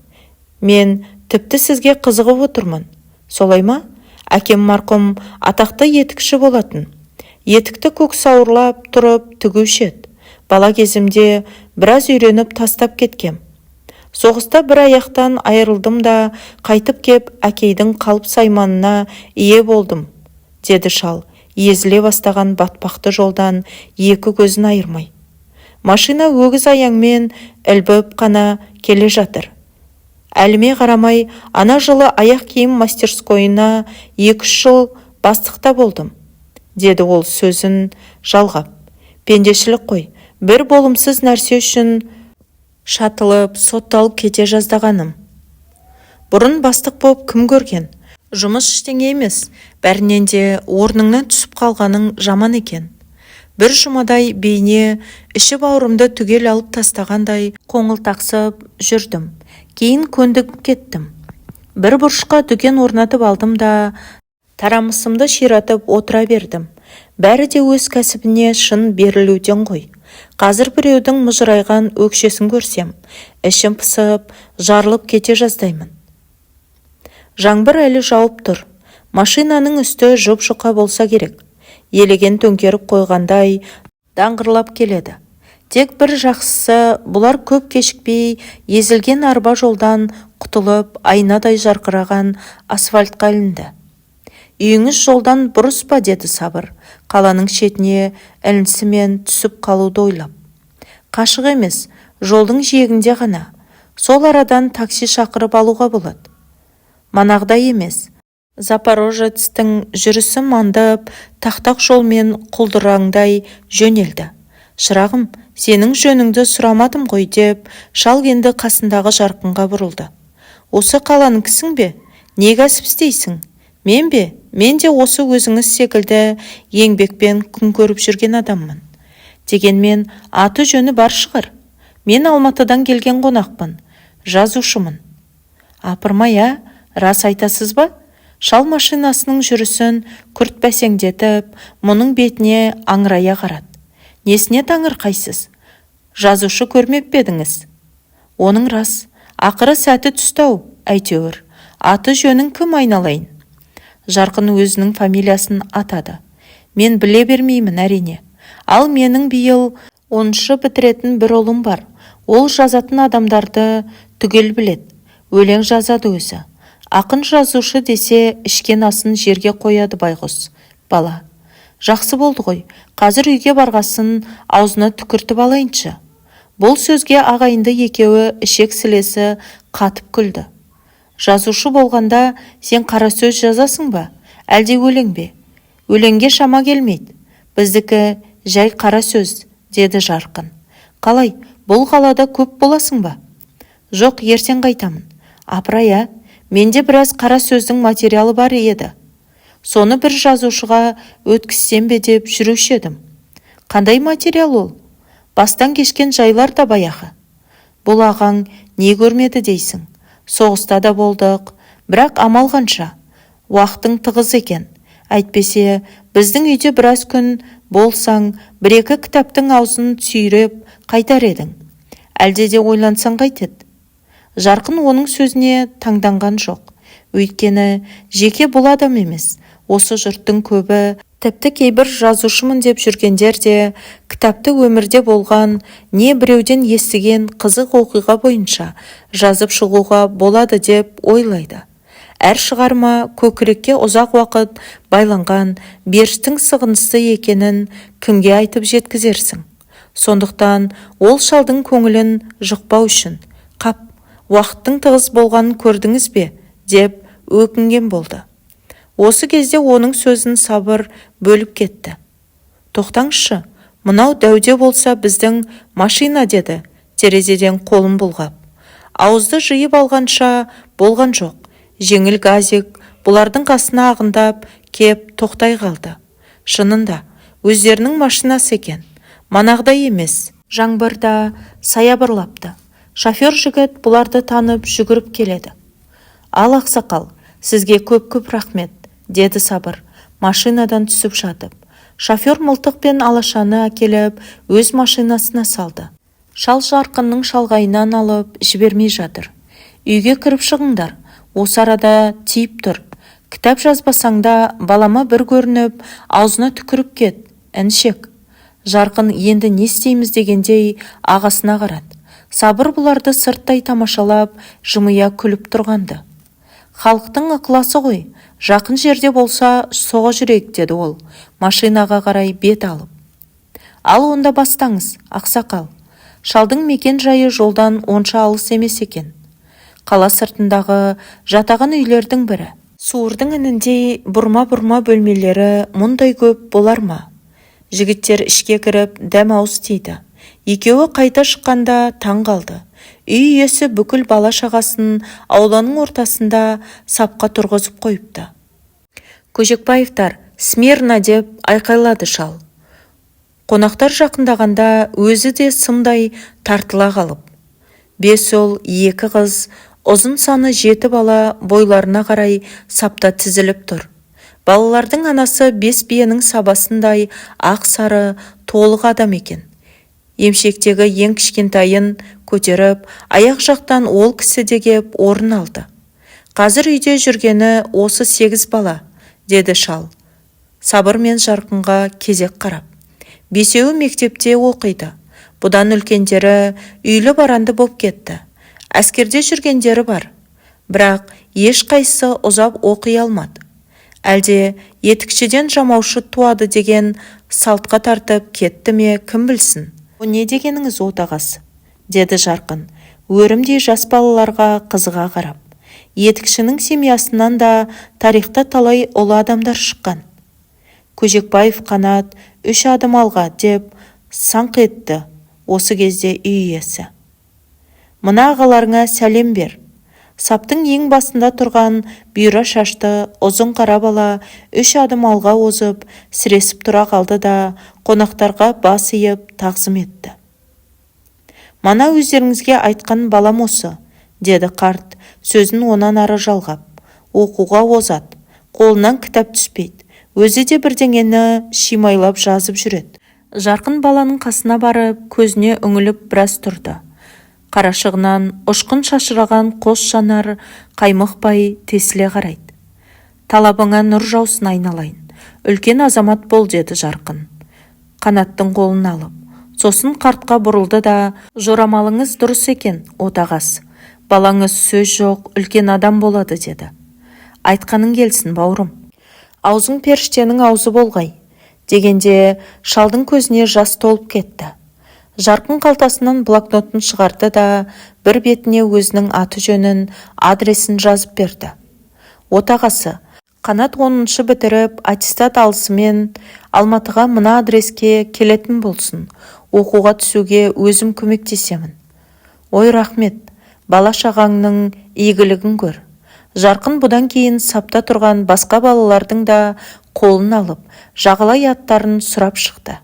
Мен тіпті сізге қызығып отырмын. Солай ма? Әкем марқұм атақты етікші болатын. Етікті көк сауырлап тұрып тігуші еді. Бала кезімде біраз үйреніп тастап кеткем. Соғыста бір аяқтан айырылдым да, қайтып кеп әкейдің қалып сайманына ие болдым, деді шал, езіле бастаған батпақты жолдан екі көзін айырмай. Машина өгіз аяңмен ілбіп қана келе жатыр. Әліме қарамай, ана жылы аяқ киім мастерскойына 2 жыл бастықта болдым, деді ол сөзін жалғап. Пендешілік қой, бір болымсыз нәрсе үшін шатылып, сотталып кете жаздағаным. Бұрын бастық болып кім көрген? Жұмыс ештеңе емес, бәрінен де орныңнан түсіп қалғаның жаман екен. Бір жұмадай бейне іші бауырымды түгел алып тастағандай қоңылтақсып жүрдім. Кейін көндігіп кеттім. Бір бұрышқа дүкен орнатып алдым да тарамысымды ширатып отыра бердім. Бәрі де өз кәсібіне шын берілуден ғой. Қазір біреудің мұжырайған өкшесін көрсем, ішім пысып, жарылып кете жаздаймын. Жаңбыр әлі жауып тұр. Машинаның үсті жұп-жұқа болса керек. Елеген төңкеріп қойғандай даңғырлап келеді. Тек бір жақсысы, бұлар көп кешікпей езілген арба жолдан құтылып, айнадай жарқыраған асфальтқа ілінді. Үйіңіз жолдан бұрыс па, деді Сабыр, қаланың шетіне ілінісімен түсіп қалуды ойлап. Қашық емес, жолдың жиегінде ғана. Сол арадан такси шақырып алуға болады. Манағдай емес. Запорожецтің жүрісі мандып, тақтақ жолмен құлдыраңдай жөнелді. Шырағым, сенің жөніңді сұрамадым ғой, деп шал енді қасындағы жарқынға бұрылды. Осы қаланыңкісің бе? Не кәсіп істейсің? Мен бе? Мен де осы өзіңіз секілді еңбекпен күн көріп жүрген адаммын. Дегенмен аты жөні бар шығар. Мен Алматыдан келген қонақпын, жазушымын. Апырмай, рас айтасыз ба? Шал машинасының жүрісін күрт бәсеңдетіп, мұның бетіне аңырая қарады. Несіне таңырқайсыз? Жазушы көрмеп бедіңіз? Оның рас, ақыры сәті түстау, әйтеуір. Аты жөнің кім, айналайын? Жарқын өзінің фамилиясын атады. Мен біле бермеймін, әрине. Ал менің биыл 10-шы бітіретін бір ұлым бар. Ол жазатын адамдарды түгел білет. Өлең жазады өзі. Ақын жазушы десе ішкен асын жерге қояды байғұс. Бала. Жақсы болды ғой. Қазір үйге барғасын аузына түкіртіп алайыншы. Бұл сөзге ағайынды екеуі ішек сілесі қатып күлді. Жазушы болғанда сен қара сөз жазасың ба? Әлде өлең бе? Өлеңге шама келмейді. Біздікі жай қара сөз, деді Жарқын. Қалай, бұл қалада көп боласың ба? Жоқ, ертең қайтамын. Апырай, менде біраз қара сөздің материалы бар еді. Соны бір жазушыға өткізсем бе деп жүруші едім. Қандай материал ол? Бастан кешкен жайлар да баяғы. Бұл ағаң не көрмеді дейсің? Соғыста да болдық, бірақ амал қанша. Уақытың тығыз екен. Әйтпесе, біздің үйде біраз күн болсаң, бір-екі кітаптың аузын түйреп қайтар едің. Әлде де ойлансаң қайтеді? Жарқын оның сөзіне таңданған жоқ. Өйткені жеке бұл адам емес. Осы жұрттың көбі, тіпті кейбір жазушымын деп жүргендер де кітапты өмірде болған, не біреуден естіген қызық оқиға бойынша жазып шығуға болады деп ойлайды. Әр шығарма көкірекке ұзақ уақыт байланған берістің сығынысы екенін кімге айтып жеткізерсің? Сондықтан ол шалдың көңілін жұқпау үшін, қап, уақыттың тығыз болғанын көрдіңіз бе, деп өкінген болды. Осы кезде оның сөзін Сабыр бөліп кетті. Тоқтаңызшы, мынау дәуде болса біздің машина, деді, терезеден қолын бұлғап. Ауызды жиып алғанша болған жоқ. Жеңіл газик бұлардың қасына ағындап кеп тоқтай қалды. Шынында, өздерінің машинасы екен. Манағдай емес. Жаңбырда саябырлапты. Шофер жігіт бұларды танып жүгіріп келеді. Ал ақсақал, сізге көп-көп рахмет, деді Сабыр, машинадан түсіп жатып. Шофер мылтық пен алашаны әкеліп өз машинасына салды. Шал Жарқынның шалғайынан алып жібермей жатыр. Үйге кіріп шығыңдар. Осы арада тиіп тұр. Кітап жазбасаңда балама бір көрініп, аузына түкіріп кет, іншек. Жарқын енді не істейміз дегендей ағасына қарады. Сабыр бұларды сырттай тамашалап, жымия күліп тұрғанды. Халықтың ықыласы ғой, жақын жерде болса соға жүрейік, деді ол, машинаға қарай бет алып. Ал онда бастаңыз, ақсақал. Шалдың мекен жайы жолдан онша алыс емес екен. қала сыртындағы жатаған үйлердің бірі. Суырдың ініндей бұрма-бұрма бөлмелері мұндай көп болар ма? Жігіттер ішке кіріп дәм ауыз тиді. Екеуі қайта шыққанда таң қалды. Үй иесі бүкіл бала-шағасын ауланың ортасында сапқа тұрғызып қойыпты. Көжекбаевтар, смирно деп айқайлады шал. Қонақтар жақындағанда өзі де сымдай тартыла қалып. 5 ұл, 2 қыз, ұзын саны 7 бала бойларына қарай сапта тізіліп тұр. Балалардың анасы 5 биенің сабасындай ақ-сары толық адам екен. Емшектегі ең кішкентайын көтеріп, аяқ жақтан ол кісі де кеп орын алды. Қазір үйде жүргені осы 8 бала, деді шал. Сабыр мен Жарқынға кезек қарап. 5-еуі мектепте оқиды. Бұдан үлкендері үйлі баранды боп кетті. Әскерде жүргендері бар. Бірақ ешқайсысы ұзап оқи алмады. Әлде етікшіден жамаушы туады деген салтқа тартып кетті ме, кім білсін? «О не дегеніңіз, отағасы?» деді Жарқын, өрімдей жас балаларға қызыға қарап. Етікшінің семьясынан да тарихта талай ұлы адамдар шыққан. Көжекбаев Қанат 3 адым алға деп саңқ етті осы кезде үй иесі. Мына ағаларыңа сәлем бер. Саптың ең басында тұрған бұйра шашты ұзын қара бала 3 адым алға озып, сіресіп тұра қалды да қонақтарға бас иіп тағзым етті. Мана өздеріңізге айтқан балам осы, деді қарт, сөзін онан ары жалғап. Оқуға озат, қолынан кітап түспейді. Өзі де бірдеңені шимайлап жазып жүреді. Жарқын баланың қасына барып, көзіне үңіліп біраз тұрды. Қарашығынан ұшқын шашыраған қос жанар қаймықпай тесіле қарайды. Талабыңа нұр жаусын айналайын. Үлкен азамат бол, деді Жарқын. Қанаттың қолын алып. Сосын қартқа бұрылды да, жорамалыңыз дұрыс екен, отағасы. Балаңыз сөз жоқ, үлкен адам болады, деді. Айтқаның келсін, бауырым. Аузың періштенің аузы болғай, дегенде шалдың көзіне жас толып кетті. Жарқын қалтасынан блокнотын шығарды да бір бетіне өзінің аты жөнін, адресін жазып берді. Отағасы, Қанат 10-шы бітіріп, аттестат алысымен Алматыға мына адреске келетін болсын. Оқуға түсуге өзім көмектесемін. Ой, рахмет, бала-шағаңның игілігін көр. Жарқын бұдан кейін сапта тұрған басқа балалардың да қолын алып, жағалай аттарын сұрап шықты.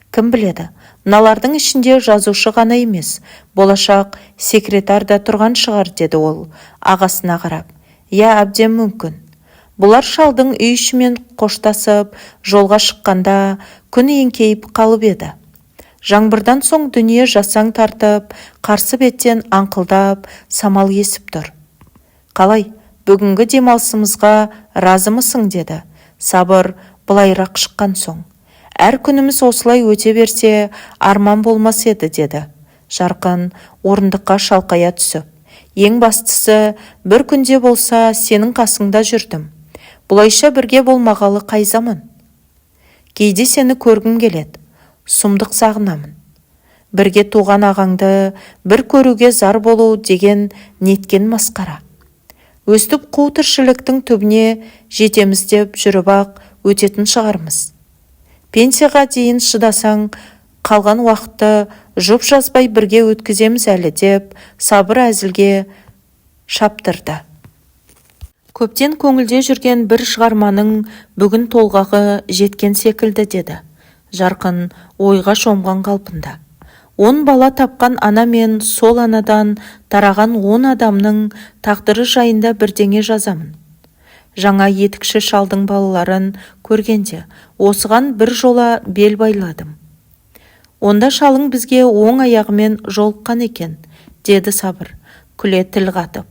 Кім біледі, мыналардың ішінде жазушы ғана емес, болашақ секретар да тұрған шығар, деді ол ағасына қарап. Я, әбден мүмкін. Бұлар шалдың үй ішімен қоштасып, жолға шыққанда күн еңкейіп қалып еді. Жаңбырдан соң дүние жасаң тартып, қарсы беттен аңқылдап, самал есіп тұр. Қалай, бүгінгі демалысымызға разымысың, деді. Сабыр былайырақ шыққан соң. Әр күніміз осылай өте берсе, арман болмас еді, деді. Жарқын орындыққа шалқая түсіп. Ең бастысы, бір күнде болса сенің қасыңда жүрдім. Бұлайша бірге болмағалы қай заман. Кейде сені көргім келеді. Сұмдық сағынамын. Бірге туған ағаңды бір көруге зар болу деген неткен масқара. Өстіп қу тіршіліктің түбіне жетеміз деп жүріп ақ өтетін шығармыз. Пенсияға дейін шыдасаң, қалған уақытты жұп жазбай бірге өткіземіз әлі, деп Сабыр әзілге шаптырды. Көптен көңілде жүрген бір шығарманың бүгін толғағы жеткен секілді, деді. Жарқын ойға шомған қалпында. 10 бала тапқан ана мен сол анадан тараған 10 адамның тағдыры жайында бірдеңе жазамын. Жаңа етікші шалдың балаларын көргенде осыған бір жола бел байладым. Онда шалың бізге оң аяғымен жолыққан екен, деді Сабыр, күле тіл қатып.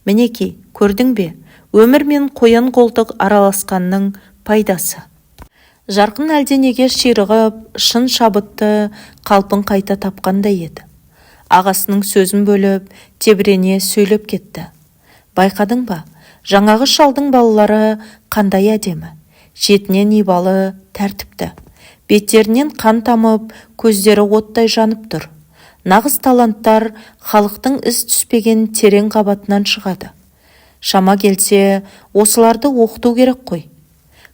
Мінекей, көрдің бе, өмір мен қоян қолтық араласқанның пайдасы. Жарқын әлденеге ширығып, шын шабытты қалпын қайта тапқандай еді. Ағасының сөзін бөліп, тебірене сөйлеп кетті. Байқадың ба, жаңағы шалдың балалары қандай әдемі, жетінен ибалы, тәртіпті. Беттерінен қан тамып, көздері оттай жанып тұр. Нағыз таланттар халықтың із түспеген терең қабатынан шығады. Шама келсе, осыларды оқыту керек қой.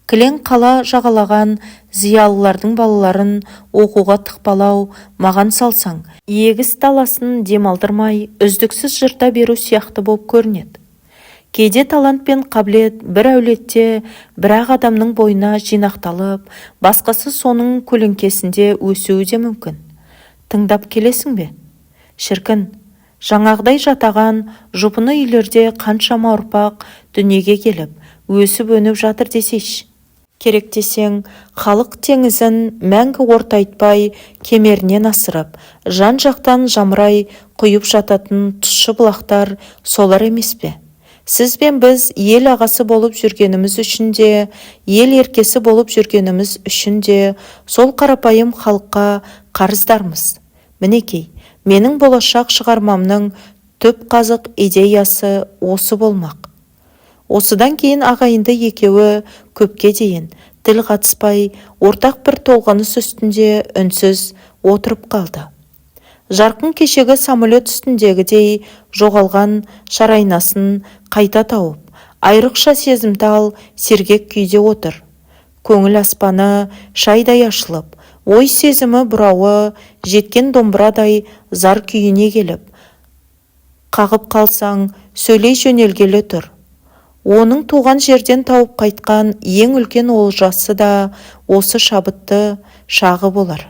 Кілең қала жағалаған зиялылардың балаларын оқуға тықпалау маған салсаң, егіс даласын демалдырмай үздіксіз жырта беру сияқты болып көрінеді. Кейде талант пен қабілет бір әулетте бір-ақ адамның бойына жинақталып, басқасы соның көлеңкесінде өсуі де мүмкін. Тыңдап келесің бе? Шіркін, жаңағыдай жатаған жұпыны үйлерде қаншама ұрпақ дүниеге келіп, өсіп-өніп жатыр десейші. Керек десең, халық теңізін мәңгі ортайтпай кемерінен асырып, жан-жақтан жамырай құйып жататын тұщы бұлақтар солар емес пе? Сіз бен біз ел ағасы болып жүргеніміз үшін де, ел еркесі болып жүргеніміз үшін де сол қарапайым халыққа қарыздармыз. Мінекей, менің болашақ шығармамның түп қазық идеясы осы болмақ. Осыдан кейін ағайынды екеуі көпке дейін тіл қатыспай, ортақ бір толғаныс үстінде үнсіз отырып қалды. Жарқын кешегі самолет үстіндегідей жоғалған шарайнасын қайта тауып, айрықша сезімтал сергек күйде отыр. Көңіл аспаны шайдай ашылып, ой сезімі бұрауы жеткен домбырадай зар күйіне келіп, қағып қалсаң сөйлей жөнелгелі тұр. Оның туған жерден тауып қайтқан ең үлкен олжасы да осы шабытты шағы болар.